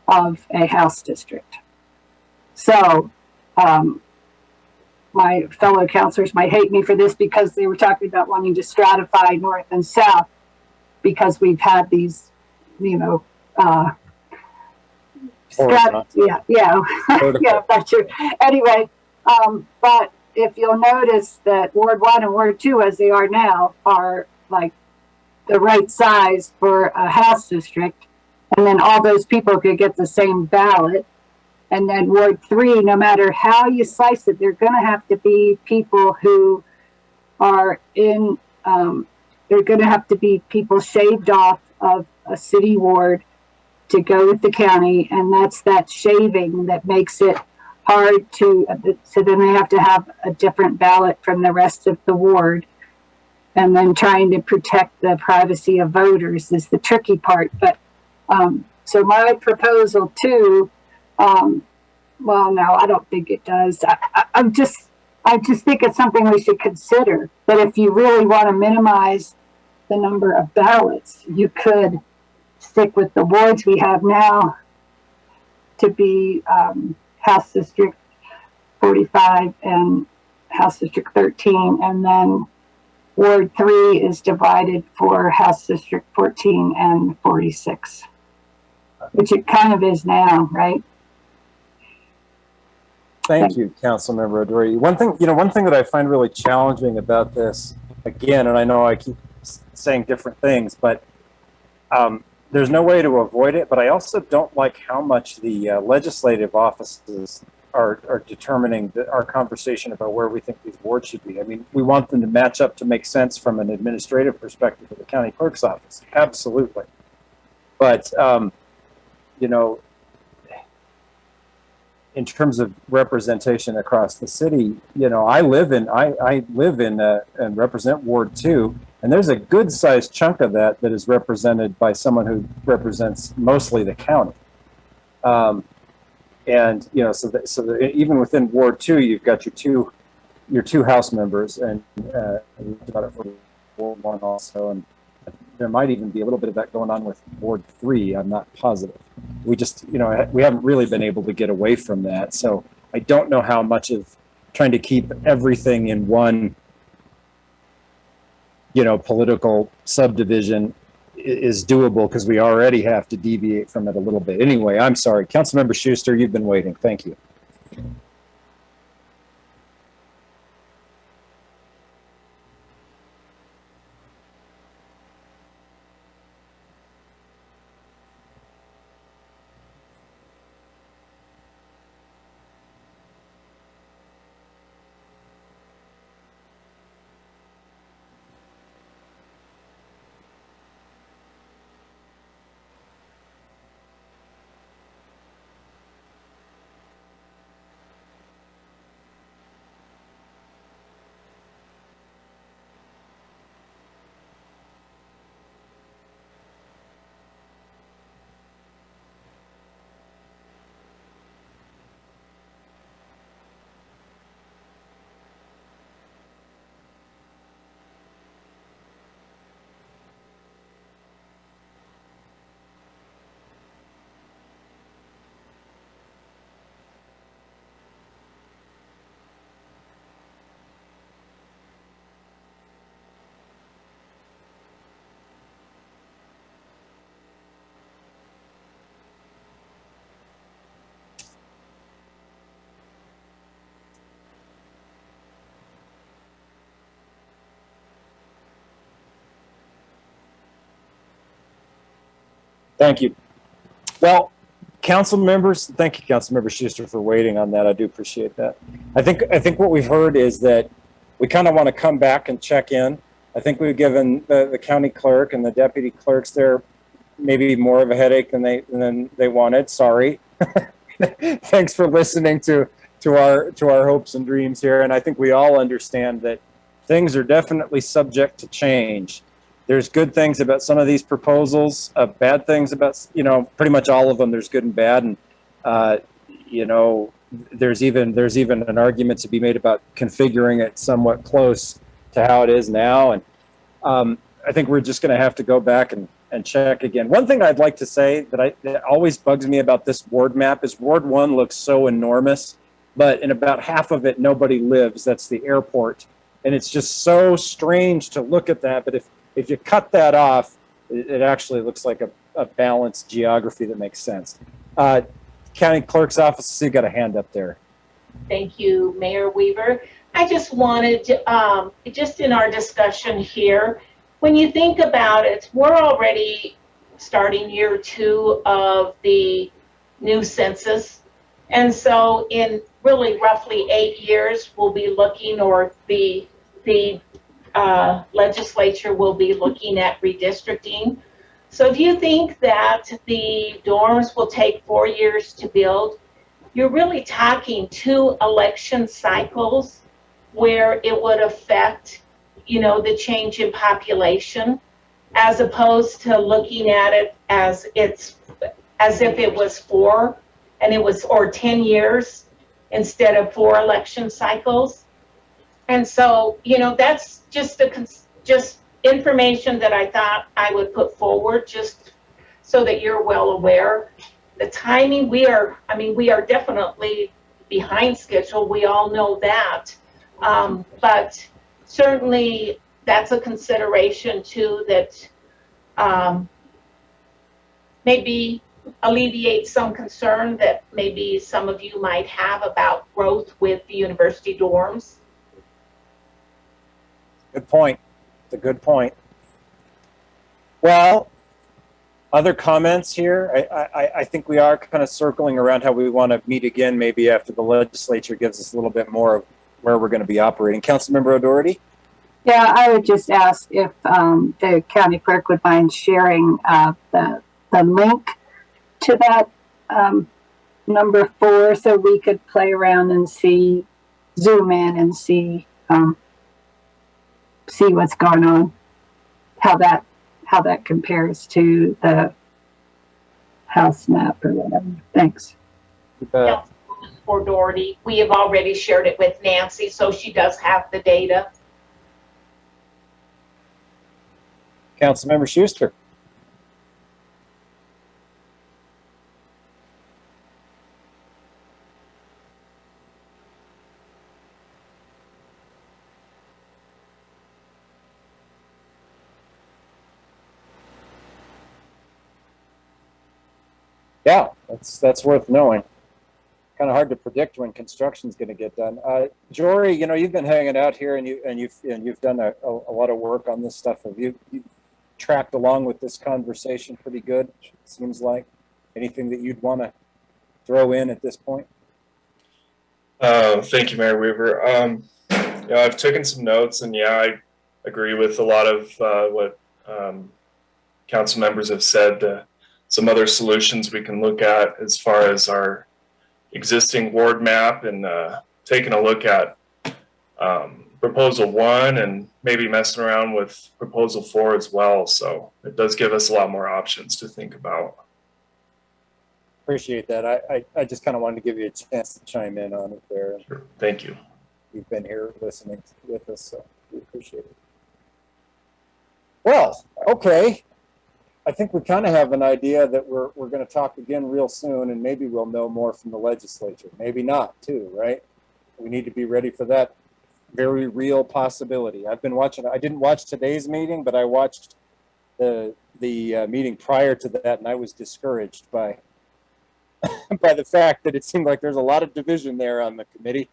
of a House district. So, my fellow counselors might hate me for this because they were talking about wanting to stratify north and south because we've had these, yeah, that's true. Anyway, but if you'll notice that Ward 1 and Ward 2, as they are now, are like the right size for a House district, and then all those people could get the same ballot. And then Ward 3, no matter how you slice it, they're going to have to be people who are in, they're going to have to be people shaved off of a city ward to go with the county. And that's that shaving that makes it hard to, so then they have to have a different ballot from the rest of the ward. And then trying to protect the privacy of voters is the tricky part. But so my proposal too, well, no, I don't think it does. I just think it's something we should consider. That if you really want to minimize the number of ballots, you could stick with the wards we have now to be House District 45 and House District 13, and then Ward 3 is divided for House District 14 and 46, which it kind of is now, right? Thank you, Councilmember O'Doherty. One thing that I find really challenging about this, again, and I know I keep saying different things, but there's no way to avoid it. But I also don't like how much the legislative offices are determining our conversation about where we think these wards should be. I mean, we want them to match up to make sense from an administrative perspective of the county clerk's office. Absolutely. But, in terms of representation across the city, I live in and represent Ward 2, and there's a good sized chunk of that is represented by someone who represents mostly the county. And so even within Ward 2, you've got your two House members, and about it for Ward 1 also, and there might even be a little bit of that going on with Ward 3. I'm not positive. We just, we haven't really been able to get away from that. So I don't know how much of trying to keep everything in one, political subdivision is doable, because we already have to deviate from it a little bit. Anyway, I'm sorry. Councilmember Schuster, you've been waiting. Thank you. Thank you. Well, council members, thank you, Councilmember Schuster, for waiting on that. I do appreciate that. I think what we've heard is that we kind of want to come back and check in. I think we've given the county clerk and the deputy clerks there maybe more of a headache than they wanted. Sorry. Thanks for listening to our hopes and dreams here. And I think we all understand that things are definitely subject to change. There's good things about some of these proposals, bad things about, pretty much all of them. There's good and bad. And, there's even an argument to be made about configuring it somewhat close to how it is now. And I think we're just going to have to go back and check again. One thing I'd like to say that always bugs me about this ward map is Ward 1 looks so enormous, but in about half of it, nobody lives. That's the airport. And it's just so strange to look at that. But if you cut that off, it actually looks like a balanced geography that makes sense. County Clerk's Office, you got a hand up there. Thank you, Mayor Weaver. I just wanted to, just in our discussion here, when you think about it, we're already starting year 2 of the new census. And so in really roughly 8 years, we'll be looking, or the legislature will be looking at redistricting. So if you think that the dorms will take 4 years to build, you're really talking 2 election cycles where it would affect, the change in population, as opposed to looking at it as if it was 4 and it was, or 10 years instead of 4 election cycles. And so, that's just information that I thought I would put forward, just so that you're well aware. The timing, we are definitely behind schedule. We all know that. But certainly that's a consideration too, that maybe alleviate some concern that maybe some of you might have about growth with the university dorms. Good point. It's a good point. Well, other comments here? I think we are kind of circling around how we want to meet again, maybe after the legislature gives us a little bit more of where we're going to be operating. Councilmember O'Doherty? Yeah, I would just ask if the county clerk would mind sharing the link to that number 4, so we could play around and zoom in and see what's going on, how that compares to the house map or whatever. Thanks. For Doherty, we have already shared it with Nancy, so she does have the data. Councilmember Schuster? Yeah, that's worth knowing. Kind of hard to predict when construction's going to get done. Jory, you know, you've been hanging out here, and you've done a lot of work on this stuff. Have you tracked along with this conversation pretty good? It seems like. Anything that you'd want to throw in at this point? Thank you, Mayor Weaver. I've taken some notes, and yeah, I agree with a lot of what council members have said. Some other solutions we can look at as far as our existing ward map, and taking a look at proposal 1 and maybe messing around with proposal 4 as well. So it does give us a lot more options to think about. Appreciate that. I just kind of wanted to give you a chance to chime in on it there. Sure. Thank you. You've been here listening with us, so we appreciate it. Well, okay. I think we kind of have an idea that we're going to talk again real soon, and maybe we'll know more from the legislature. Maybe not, too, right? We need to be ready for that very real possibility. I've been watching. I didn't watch today's meeting, but I watched the meeting prior to that, and I was discouraged by by the fact that it seemed like there's a lot of division there on the committee.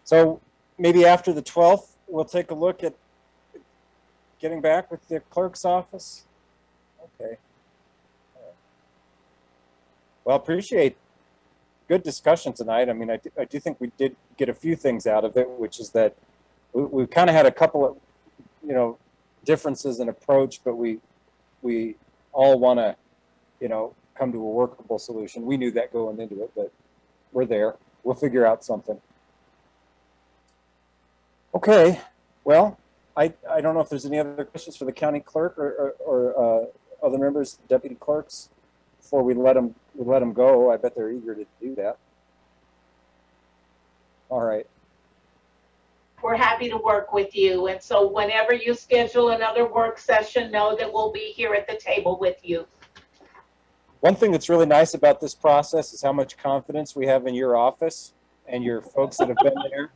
So maybe after the 12th, we'll take a look at getting back with the clerk's office. Okay. Well, appreciate good discussion tonight. I mean, I do think we did get a few things out of it, which is that we kind of had a couple of, you know, differences in approach, but we all want to, you know, come to a workable solution. We knew that going into it, but we're there. We'll figure out something. Okay. Well, I don't know if there's any other questions for the county clerk or other members, deputy clerks, before we let them go. I bet they're eager to do that. All right. We're happy to work with you. And so whenever you schedule another work session, know that we'll be here at the table with you. One thing that's really nice about this process is how much confidence we have in your office and your folks that have been there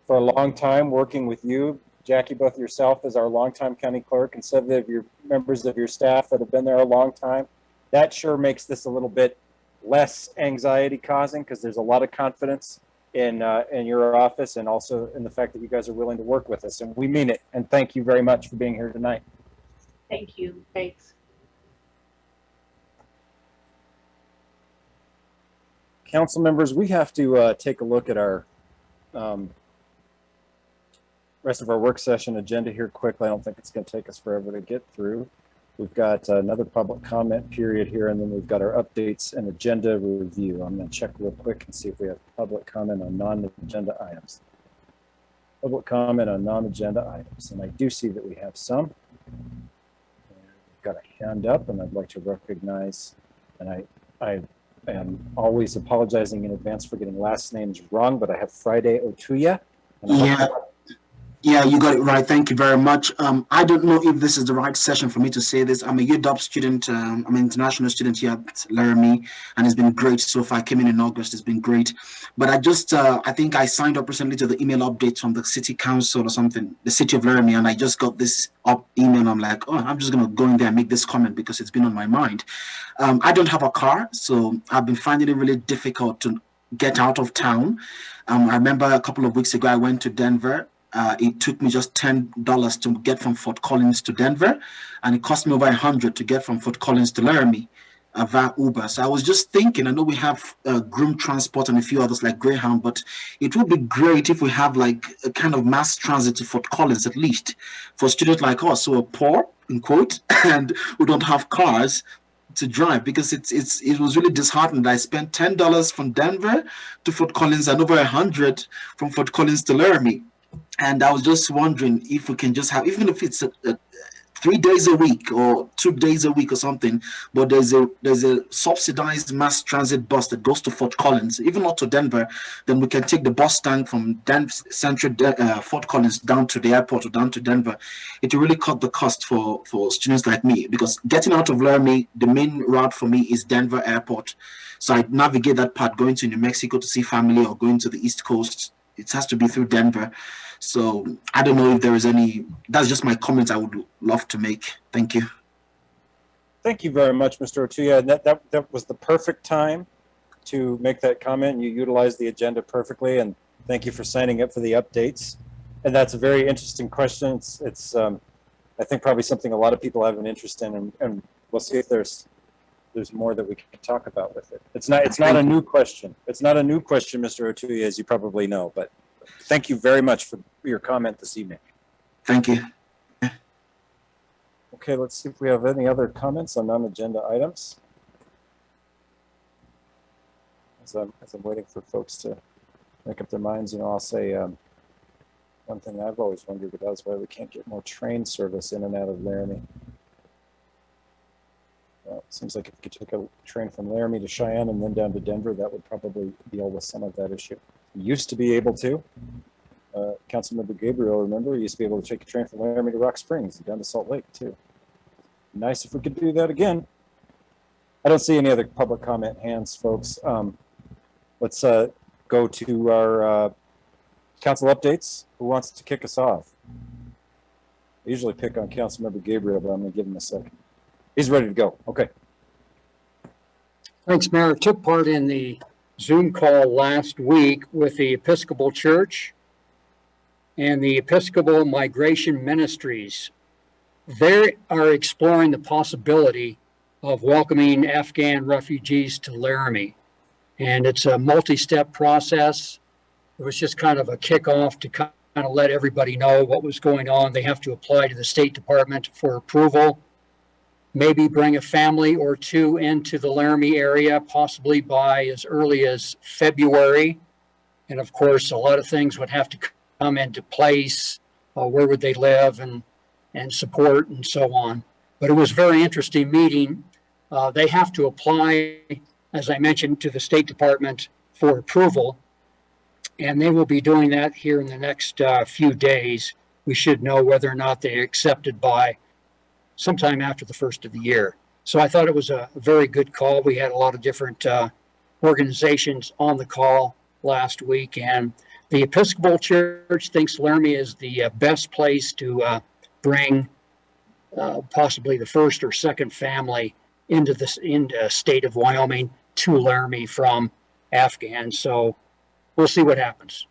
for a long time working with you. Jackie, both yourself as our longtime county clerk and some of your members of your staff that have been there a long time. That sure makes this a little bit less anxiety causing, because there's a lot of confidence in your office, and also in the fact that you guys are willing to work with us, and we mean it. And thank you very much for being here tonight. Thank you. Thanks. Council members, we have to take a look at our rest of our work session agenda here quickly. I don't think it's going to take us forever to get through. We've got another public comment period here, and then we've got our updates and agenda review. I'm going to check real quick and see if we have public comment on non-agenda items. Public comment on non-agenda items, and I do see that we have some. And we've got a hand up, and I'd like to recognize, and I am always apologizing in advance for getting last names wrong, but I have Friday Otuya. Yeah, you got it right. Thank you very much. I don't know if this is the right session for me to say this. I'm a UW student. I'm an international student here at Laramie, and it's been great so far. I came in August. It's been great. But I think I signed up recently to the email update from the city council or something, the city of Laramie, and I just got this email. I'm like, oh, I'm just going to go in there and make this comment because it's been on my mind. I don't have a car, so I've been finding it really difficult to get out of town. I remember a couple of weeks ago, I went to Denver. It took me just $10 to get from Fort Collins to Denver, and it cost me over $100 to get from Fort Collins to Laramie via Uber. So I was just thinking, I know we have Groom Transport and a few others like Greyhound, but it would be great if we have like a kind of mass transit to Fort Collins, at least for students like us who are poor, in quote, and who don't have cars to drive, because it was really disheartening. I spent $10 from Denver to Fort Collins and over $100 from Fort Collins to Laramie. And I was just wondering if we can just have, even if it's 3 days a week or 2 days a week or something, but there's a subsidized mass transit bus that goes to Fort Collins, even not to Denver. Then we can take the bus stand from Denver Central Fort Collins down to the airport or down to Denver. It will really cut the cost for students like me, because getting out of Laramie, the main route for me is Denver Airport. So I navigate that part going to New Mexico to see family or going to the East Coast. It has to be through Denver. So I don't know if there is any, that's just my comment I would love to make. Thank you. Thank you very much, Mr. Otuya. That was the perfect time to make that comment. You utilized the agenda perfectly, and thank you for signing up for the updates. And that's a very interesting question. It's I think probably something a lot of people have an interest in, and we'll see if there's more that we can talk about with it. It's not a new question. It's not a new question, Mr. Otuya, as you probably know, but thank you very much for your comment this evening. Thank you. Okay, let's see if we have any other comments on non-agenda items. As I'm waiting for folks to make up their minds, I'll say one thing I've always wondered about is why we can't get more train service in and out of Laramie. Well, it seems like if we could take a train from Laramie to Cheyenne and then down to Denver, that would probably deal with some of that issue. We used to be able to. Councilmember Gabriel, remember, we used to be able to take a train from Laramie to Rock Springs and down to Salt Lake, too. Nice if we could do that again. I don't see any other public comment hands, folks. Let's go to our council updates. Who wants to kick us off? I usually pick on Councilmember Gabriel, but I'm going to give him a second. He's ready to go. Okay. Thanks, Mayor. I took part in the Zoom call last week with the Episcopal Church and the Episcopal Migration Ministries. They are exploring the possibility of welcoming Afghan refugees to Laramie. And it's a multi-step process. It was just kind of a kickoff to kind of let everybody know what was going on. They have to apply to the State Department for approval, maybe bring a family or two into the Laramie area, possibly by as early as February. And of course, a lot of things would have to come into place. Where would they live and support and so on. But it was a very interesting meeting. They have to apply, as I mentioned, to the State Department for approval. And they will be doing that here in the next few days. We should know whether or not they're accepted by sometime after the first of the year. So I thought it was a very good call. We had a lot of different organizations on the call last week. And the Episcopal Church thinks Laramie is the best place to bring possibly the first or second family into the state of Wyoming to Laramie from Afghan. So we'll see what happens.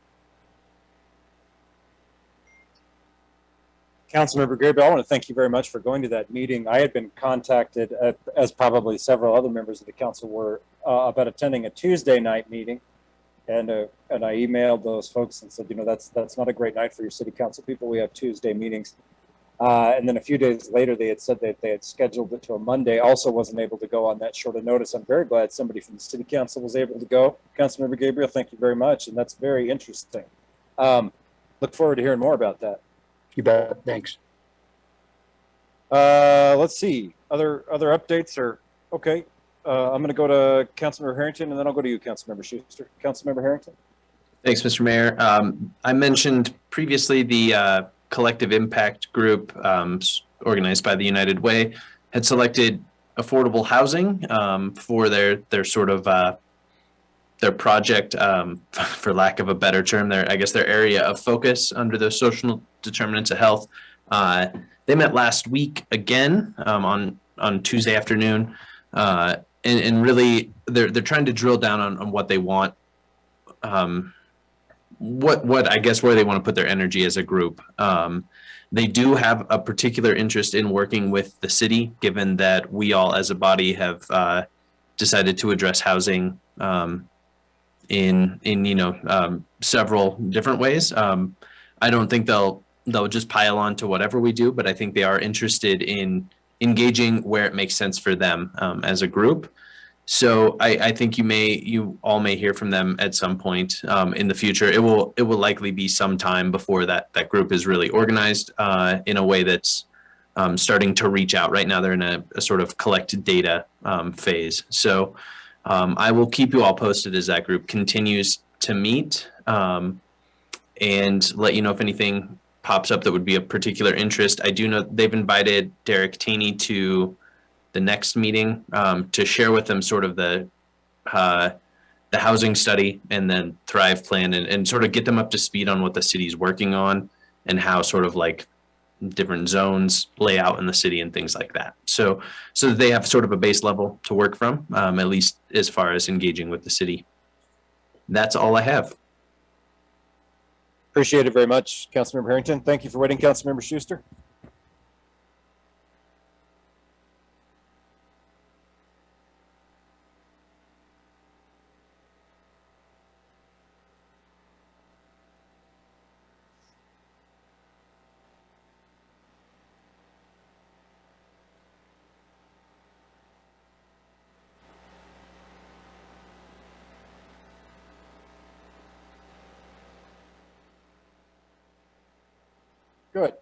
Councilmember Gabriel, I want to thank you very much for going to that meeting. I had been contacted, as probably several other members of the council were, about attending a Tuesday night meeting. And I emailed those folks and said, that's not a great night for your city council people. We have Tuesday meetings. And then a few days later, they had said that they had scheduled it to a Monday. Also wasn't able to go on that short of notice. I'm very glad somebody from the city council was able to go. Councilmember Gabriel, thank you very much. And that's very interesting. Look forward to hearing more about that. You bet. Thanks. Let's see. Other updates are okay. I'm going to go to Councilmember Harrington, and then I'll go to you, Councilmember Schuster. Councilmember Harrington. Thanks, Mr. Mayor. I mentioned previously the collective impact group organized by the United Way had selected affordable housing for their sort of their project, for lack of a better term, their area of focus under the social determinants of health. They met last week again on Tuesday afternoon, and really they're trying to drill down on what they want, what I guess where they want to put their energy as a group. They do have a particular interest in working with the city, given that we all as a body have decided to address housing in several different ways. I don't think they'll just pile on to whatever we do, but I think they are interested in engaging where it makes sense for them as a group. So I think you all may hear from them at some point in the future. It will likely be some time before that group is really organized in a way that's starting to reach out. Right now they're in a sort of collect data phase. So I will keep you all posted as that group continues to meet and let you know if anything pops up that would be of particular interest. I do know they've invited Derek Taney to the next meeting to share with them sort of the housing study and then Thrive plan and sort of get them up to speed on what the city's working on and how sort of like different zones layout in the city and things like that. So that they have sort of a base level to work from, at least as far as engaging with the city. That's all I have. Appreciate it very much, Councilmember Harrington. Thank you for waiting, Councilmember Schuster. Good.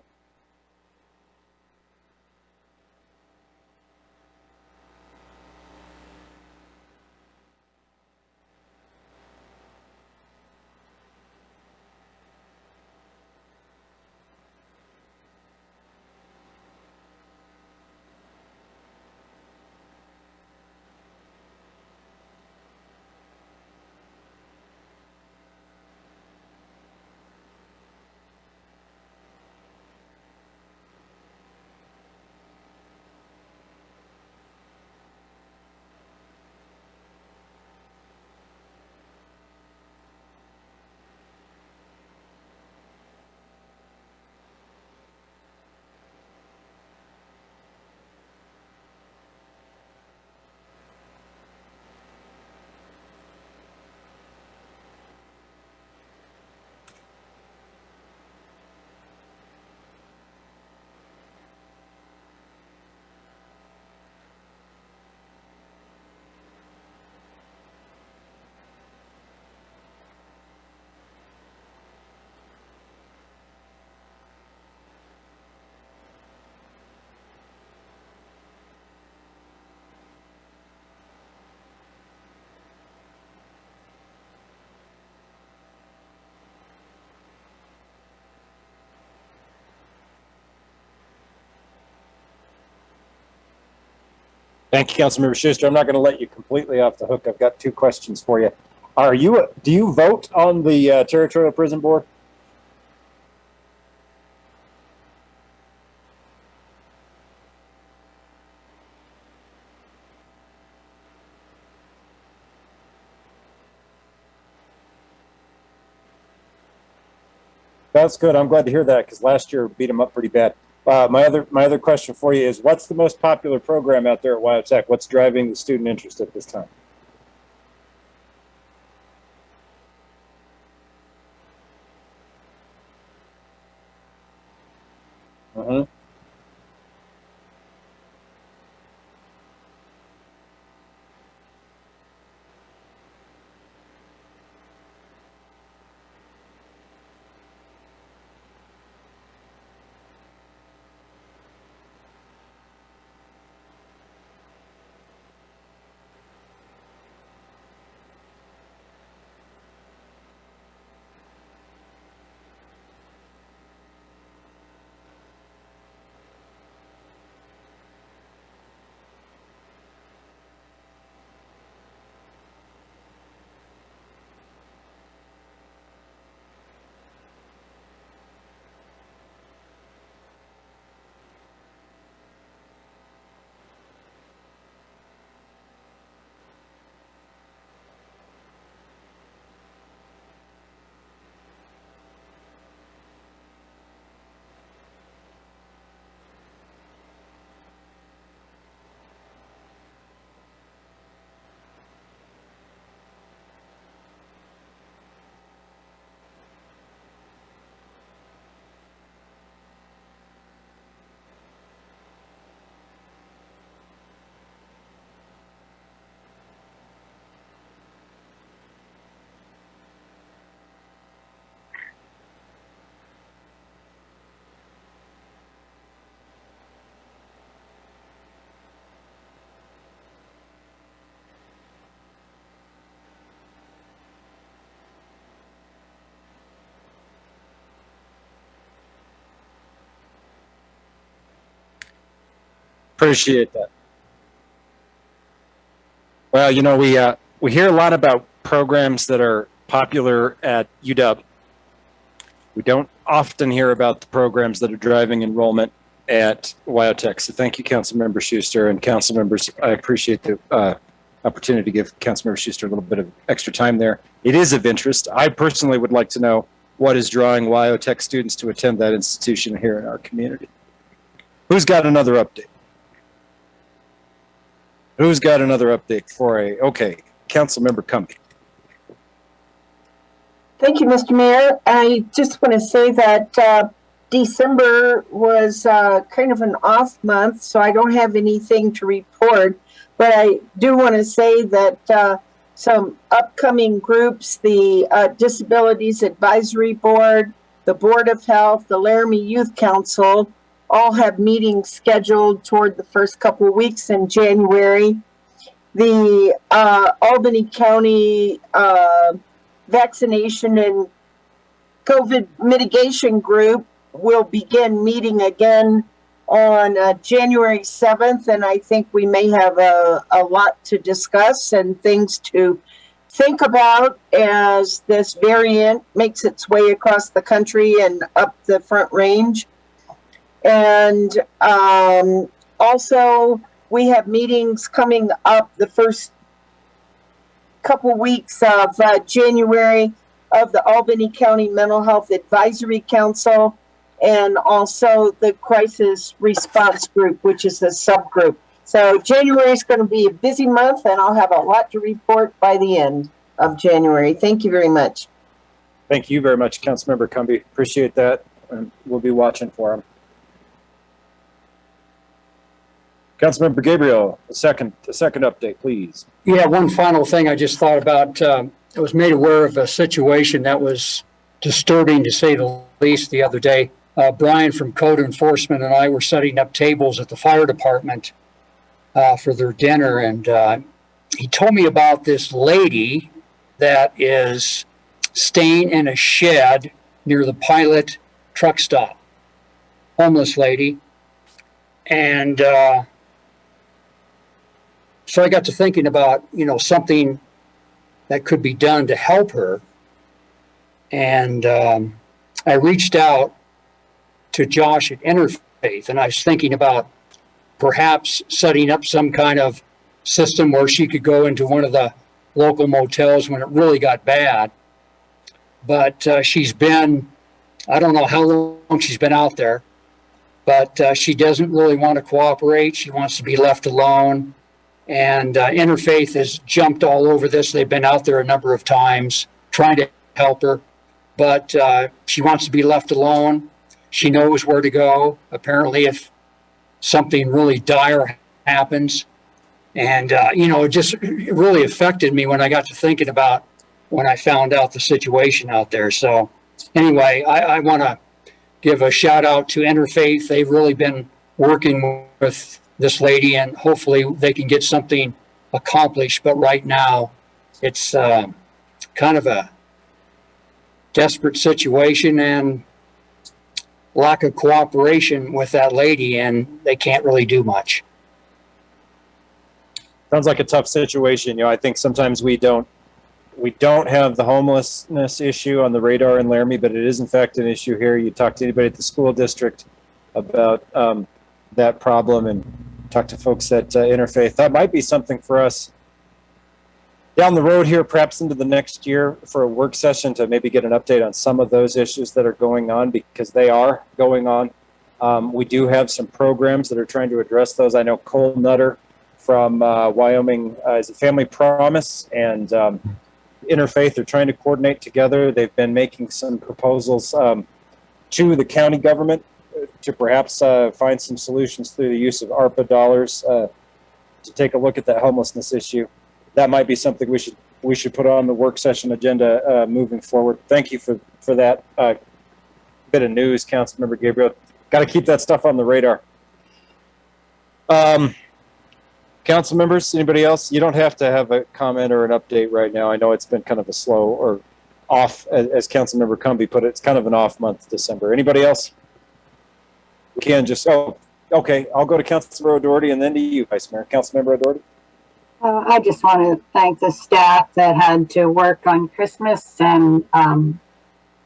Thank you, Councilmember Schuster. I'm not going to let you completely off the hook. I've got 2 questions for you. Do you vote on the Territorial Prison Board? That's good. I'm glad to hear that because last year beat them up pretty bad. My other question for you is, what's the most popular program out there at Wyoming Tech? What's driving the student interest at this time? Uh-huh. Appreciate that. Well, you know, we hear a lot about programs that are popular at UW. We don't often hear about the programs that are driving enrollment at Wyotech. So thank you, Councilmember Schuster, and council members. I appreciate the opportunity to give Councilmember Schuster a little bit of extra time there. It is of interest. I personally would like to know what is drawing Wyotech students to attend that institution here in our community. Who's got another update? Who's got another update for okay, Councilmember Cumbie. Thank you, Mr. Mayor. I just want to say that December was kind of an off month, so I don't have anything to report. But I do want to say that some upcoming groups, the Disabilities Advisory Board, the Board of Health, the Laramie Youth Council, all have meetings scheduled toward the first couple of weeks in January. The Albany County Vaccination and COVID Mitigation Group will begin meeting again on January 7th, and I think we may have a lot to discuss and things to think about as this variant makes its way across the country and up the Front Range. And also, we have meetings coming up the first couple weeks of January of the Albany County Mental Health Advisory Council, and also the Crisis Response Group, which is a subgroup. So January is going to be a busy month, and I'll have a lot to report by the end of January. Thank you very much. Thank you very much, Councilmember Cumbie. Appreciate that, and we'll be watching for him. Councilmember Gabriel, a second update, please. Yeah, one final thing I just thought about. I was made aware of a situation that was disturbing, to say the least, the other day. Brian from Code Enforcement and I were setting up tables at the fire department for their dinner, and he told me about this lady that is staying in a shed near the Pilot truck stop. Homeless lady. And so I got to thinking about, something that could be done to help her. And I reached out to Josh at Interfaith, and I was thinking about perhaps setting up some kind of system where she could go into one of the local motels when it really got bad. But she's been, I don't know how long she's been out there, but she doesn't really want to cooperate. She wants to be left alone. And Interfaith has jumped all over this. They've been out there a number of times trying to help her, but she wants to be left alone. She knows where to go, apparently, if something really dire happens. And, it really affected me when I got to thinking about when I found out the situation out there. So anyway, I want to give a shout out to Interfaith. They've really been working with this lady, and hopefully they can get something accomplished. But right now, it's kind of a desperate situation and lack of cooperation with that lady, and they can't really do much. Sounds like a tough situation. I think sometimes we don't have the homelessness issue on the radar in Laramie, but it is in fact an issue here. You talk to anybody at the school district about that problem, and talk to folks at Interfaith. That might be something for us down the road here, perhaps into the next year, for a work session to maybe get an update on some of those issues that are going on, because they are going on. We do have some programs that are trying to address those. I know Cole Nutter from Wyoming is a Family Promise, and Interfaith are trying to coordinate together. They've been making some proposals to the county government to perhaps find some solutions through the use of ARPA dollars to take a look at that homelessness issue. That might be something we should put on the work session agenda moving forward. Thank you for that bit of news, Councilmember Gabriel. Got to keep that stuff on the radar. Council members, anybody else? You don't have to have a comment or an update right now. I know it's been kind of a slow or off, as Councilmember Cumbie put it. It's kind of an off month, December. Anybody else? We can just, okay. I'll go to Councilmember O'Doherty and then to you, Vice Mayor. Councilmember O'Doherty. I just want to thank the staff that had to work on Christmas and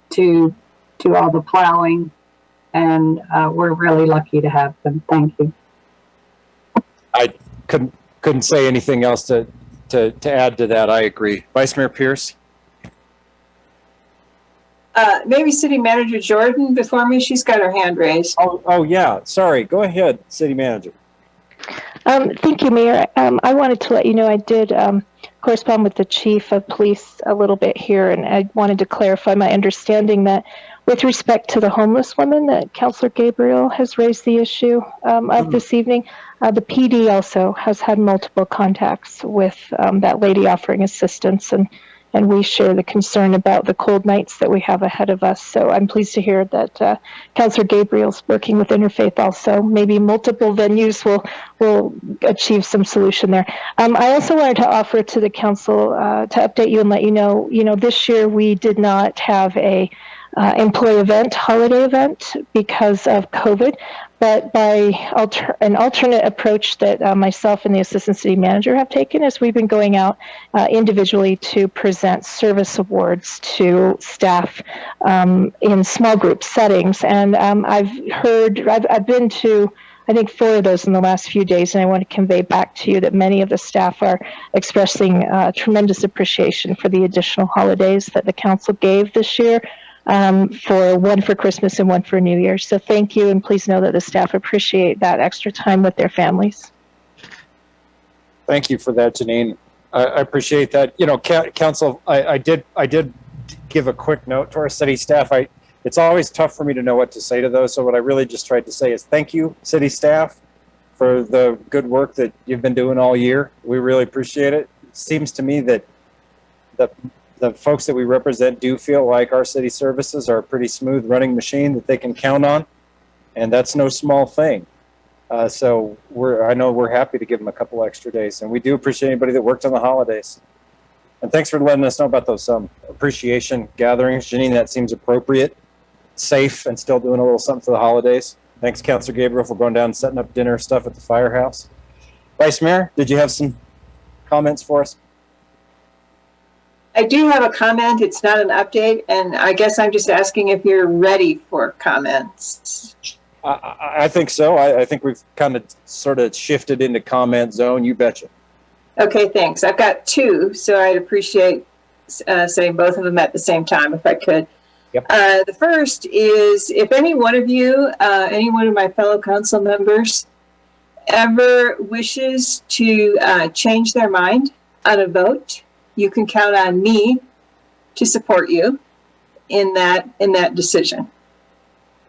to do all the plowing, and we're really lucky to have them. Thank you. I couldn't say anything else to add to that. I agree. Vice Mayor Pierce? Maybe City Manager Jordan before me. She's got her hand raised. Oh yeah. Sorry. Go ahead, City Manager. Thank you, Mayor. I wanted to let you know I did correspond with the Chief of Police a little bit here, and I wanted to clarify my understanding that with respect to the homeless woman that Councilor Gabriel has raised the issue of this evening, the PD also has had multiple contacts with that lady offering assistance, and we share the concern about the cold nights that we have ahead of us. So I'm pleased to hear that Councilor Gabriel's working with Interfaith also. Maybe multiple venues will achieve some solution there. I also wanted to offer to the council to update you and let you know, this year we did not have a employee event, holiday event because of COVID, but by an alternate approach that myself and the assistant city manager have taken is we've been going out individually to present service awards to staff in small group settings. And I've been to, I think, 4 of those in the last few days, and I want to convey back to you that many of the staff are expressing tremendous appreciation for the additional holidays that the council gave this year. For one for Christmas and one for New Year's. So thank you, and please know that the staff appreciate that extra time with their families. Thank you for that, Janine. I appreciate that. Council, I did give a quick note to our city staff. It's always tough for me to know what to say to those. So what I really just tried to say is thank you, city staff, for the good work that you've been doing all year. We really appreciate it. It seems to me that the folks that we represent do feel like our city services are a pretty smooth running machine that they can count on, and that's no small thing. So I know we're happy to give them a couple extra days, and we do appreciate anybody that worked on the holidays. And thanks for letting us know about those appreciation gatherings. Janine, that seems appropriate, safe, and still doing a little something for the holidays. Thanks, Councilor Gabriel, for going down and setting up dinner stuff at the firehouse. Vice Mayor, did you have some comments for us? I do have a comment. It's not an update, and I guess I'm just asking if you're ready for comments. I think so. I think we've kind of sort of shifted into comment zone. You betcha. Okay, thanks. I've got 2, so I'd appreciate saying both of them at the same time if I could. Yep. The first is if any one of you, any one of my fellow council members ever wishes to change their mind on a vote, you can count on me to support you in that decision.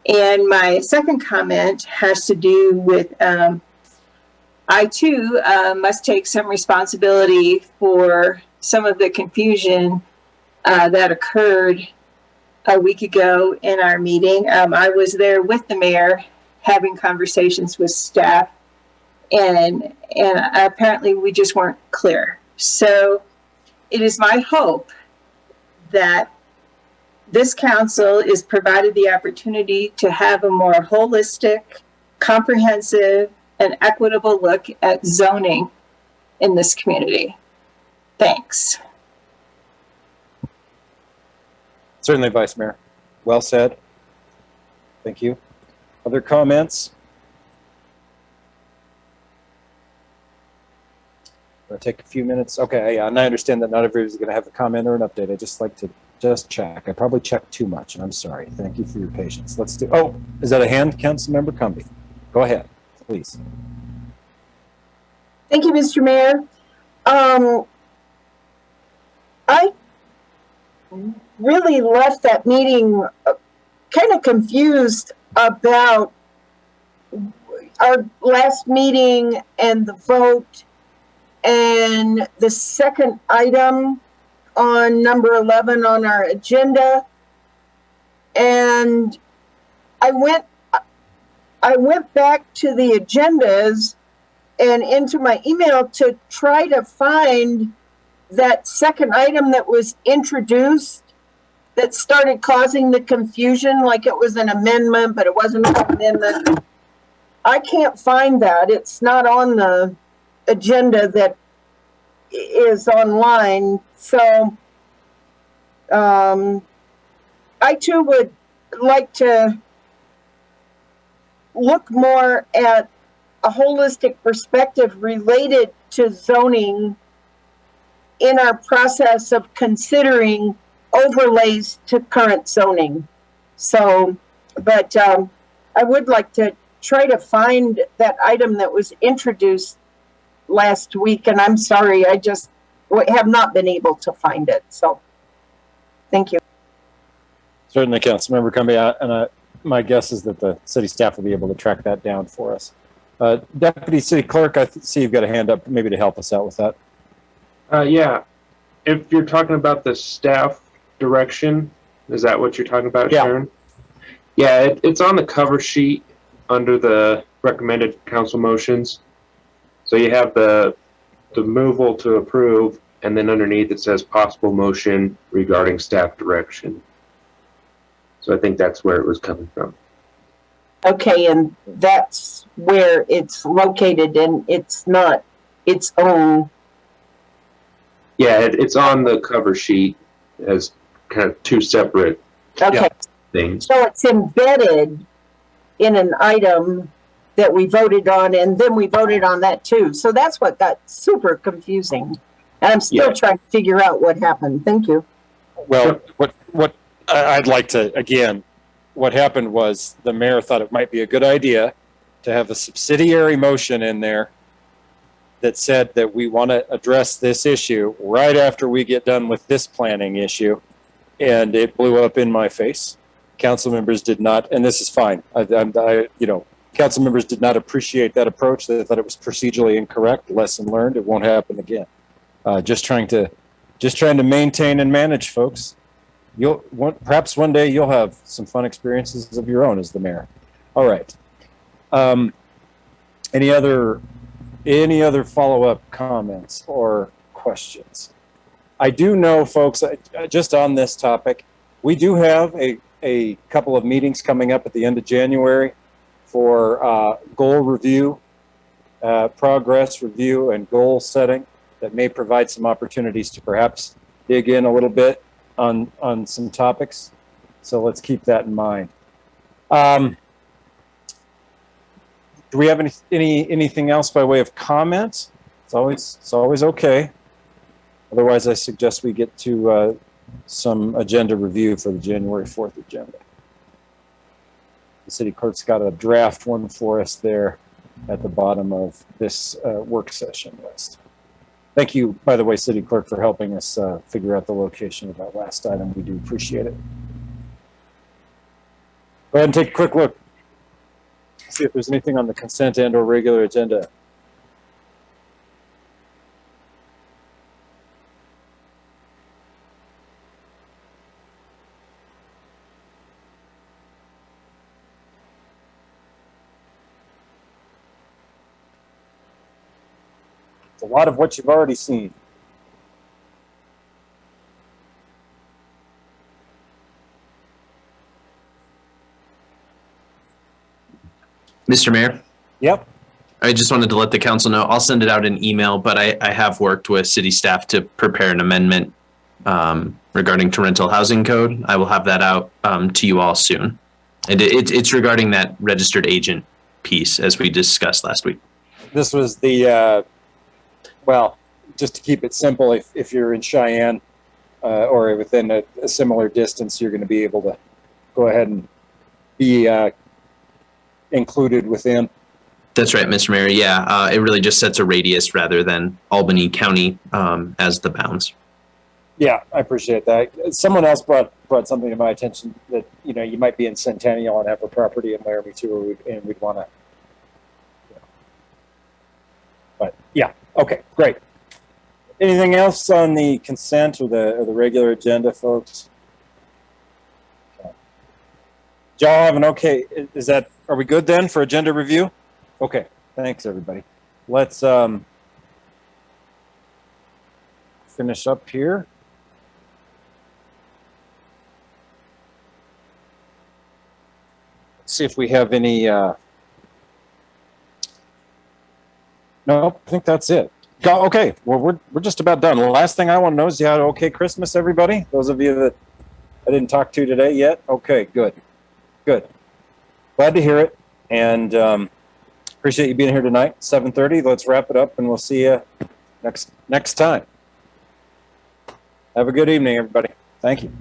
And my second comment has to do with I too must take some responsibility for some of the confusion that occurred a week ago in our meeting. I was there with the mayor having conversations with staff, and apparently we just weren't clear. So it is my hope that this council is provided the opportunity to have a more holistic, comprehensive, and equitable look at zoning in this community. Thanks. Certainly, Vice Mayor. Well said. Thank you. Other comments? I'll take a few minutes. Okay, and I understand that not everybody's going to have a comment or an update. I just like to check. I probably checked too much, and I'm sorry. Thank you for your patience. Let's do. Oh, is that a hand, Councilmember Cumbie? Go ahead, please. Thank you, Mr. Mayor. I really left that meeting kind of confused about our last meeting and the vote and the second item on number 11 on our agenda. And I went back to the agendas and into my email to try to find that second item that was introduced that started causing the confusion, like it was an amendment, but it wasn't an amendment. I can't find that. It's not on the agenda that is online. So I too would would like to look more at a holistic perspective related to zoning in our process of considering overlays to current zoning. So, but I would like to try to find that item that was introduced last week, and I'm sorry, I just have not been able to find it. So, thank you. Certainly, Councilmember Cumbia, and my guess is that the city staff will be able to track that down for us. Deputy City Clerk, I see you've got a hand up, maybe to help us out with that. Yeah, if you're talking about the staff direction, is that what you're talking about, Yeah. Sharon? Yeah, it's on the cover sheet under the recommended council motions. So you have the removal to approve, and then underneath it says possible motion regarding staff direction. So I think that's where it was coming from. Okay, and that's where it's located, and it's not its own. Yeah, it's on the cover sheet as kind of two separate Okay, things. so it's embedded in an item that we voted on, and then we voted on that too. So that's what got super confusing. And I'm still trying to figure out what happened. Thank you. Well, what I'd like to, again, what happened was the mayor thought it might be a good idea to have a subsidiary motion in there that said that we want to address this issue right after we get done with this planning issue. And it blew up in my face. Council members did not, and this is fine. Council members did not appreciate that approach. They thought it was procedurally incorrect. Lesson learned. It won't happen again. Just trying to maintain and manage, folks. Perhaps one day you'll have some fun experiences of your own as the mayor. All right. Any other follow-up comments or questions? I do know, folks, just on this topic, we do have a couple of meetings coming up at the end of January for goal review, progress review, and goal setting that may provide some opportunities to perhaps dig in a little bit on some topics. So let's keep that in mind. Do we have anything else by way of comments? It's always okay. Otherwise, I suggest we get to some agenda review for the January 4th agenda. The city clerk's got a draft one for us there at the bottom of this work session list. Thank you, by the way, city clerk, for helping us figure out the location of that last item. We do appreciate it. Go ahead and take a quick look. See if there's anything on the consent and or regular agenda. It's a lot of what you've already seen. Mr. Mayor, Yep. I just wanted to let the council know, I'll send it out in email, but I have worked with city staff to prepare an amendment regarding to rental housing code. I will have that out to you all soon. And it's regarding that registered agent piece as we discussed last week. This was the, well, just to keep it simple, if you're in Cheyenne or within a similar distance, you're going to be able to go ahead and be included within. That's right, Mr. Mayor. Yeah, it really just sets a radius rather than Albany County as the bounds. Yeah, I appreciate that. Someone else brought something to my attention that, you might be in Centennial and have a property in Laramie too, and we'd want to. But yeah, okay, great. Anything else on the consent or the regular agenda, folks? Okay. Y'all have an okay? Are we good then for agenda review? Okay, thanks everybody. Let's finish up here. Let's see if we have any. No, I think that's it. Okay, well, we're just about done. The last thing I want to know is you had an okay Christmas, everybody? Those of you that I didn't talk to today yet? Okay, good. Good. Glad to hear it. And appreciate you being here tonight. 7:30. Let's wrap it up and we'll see you next time. Have a good evening, everybody. Thank you.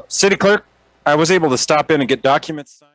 City Clerk, I was able to stop in and get documents signed.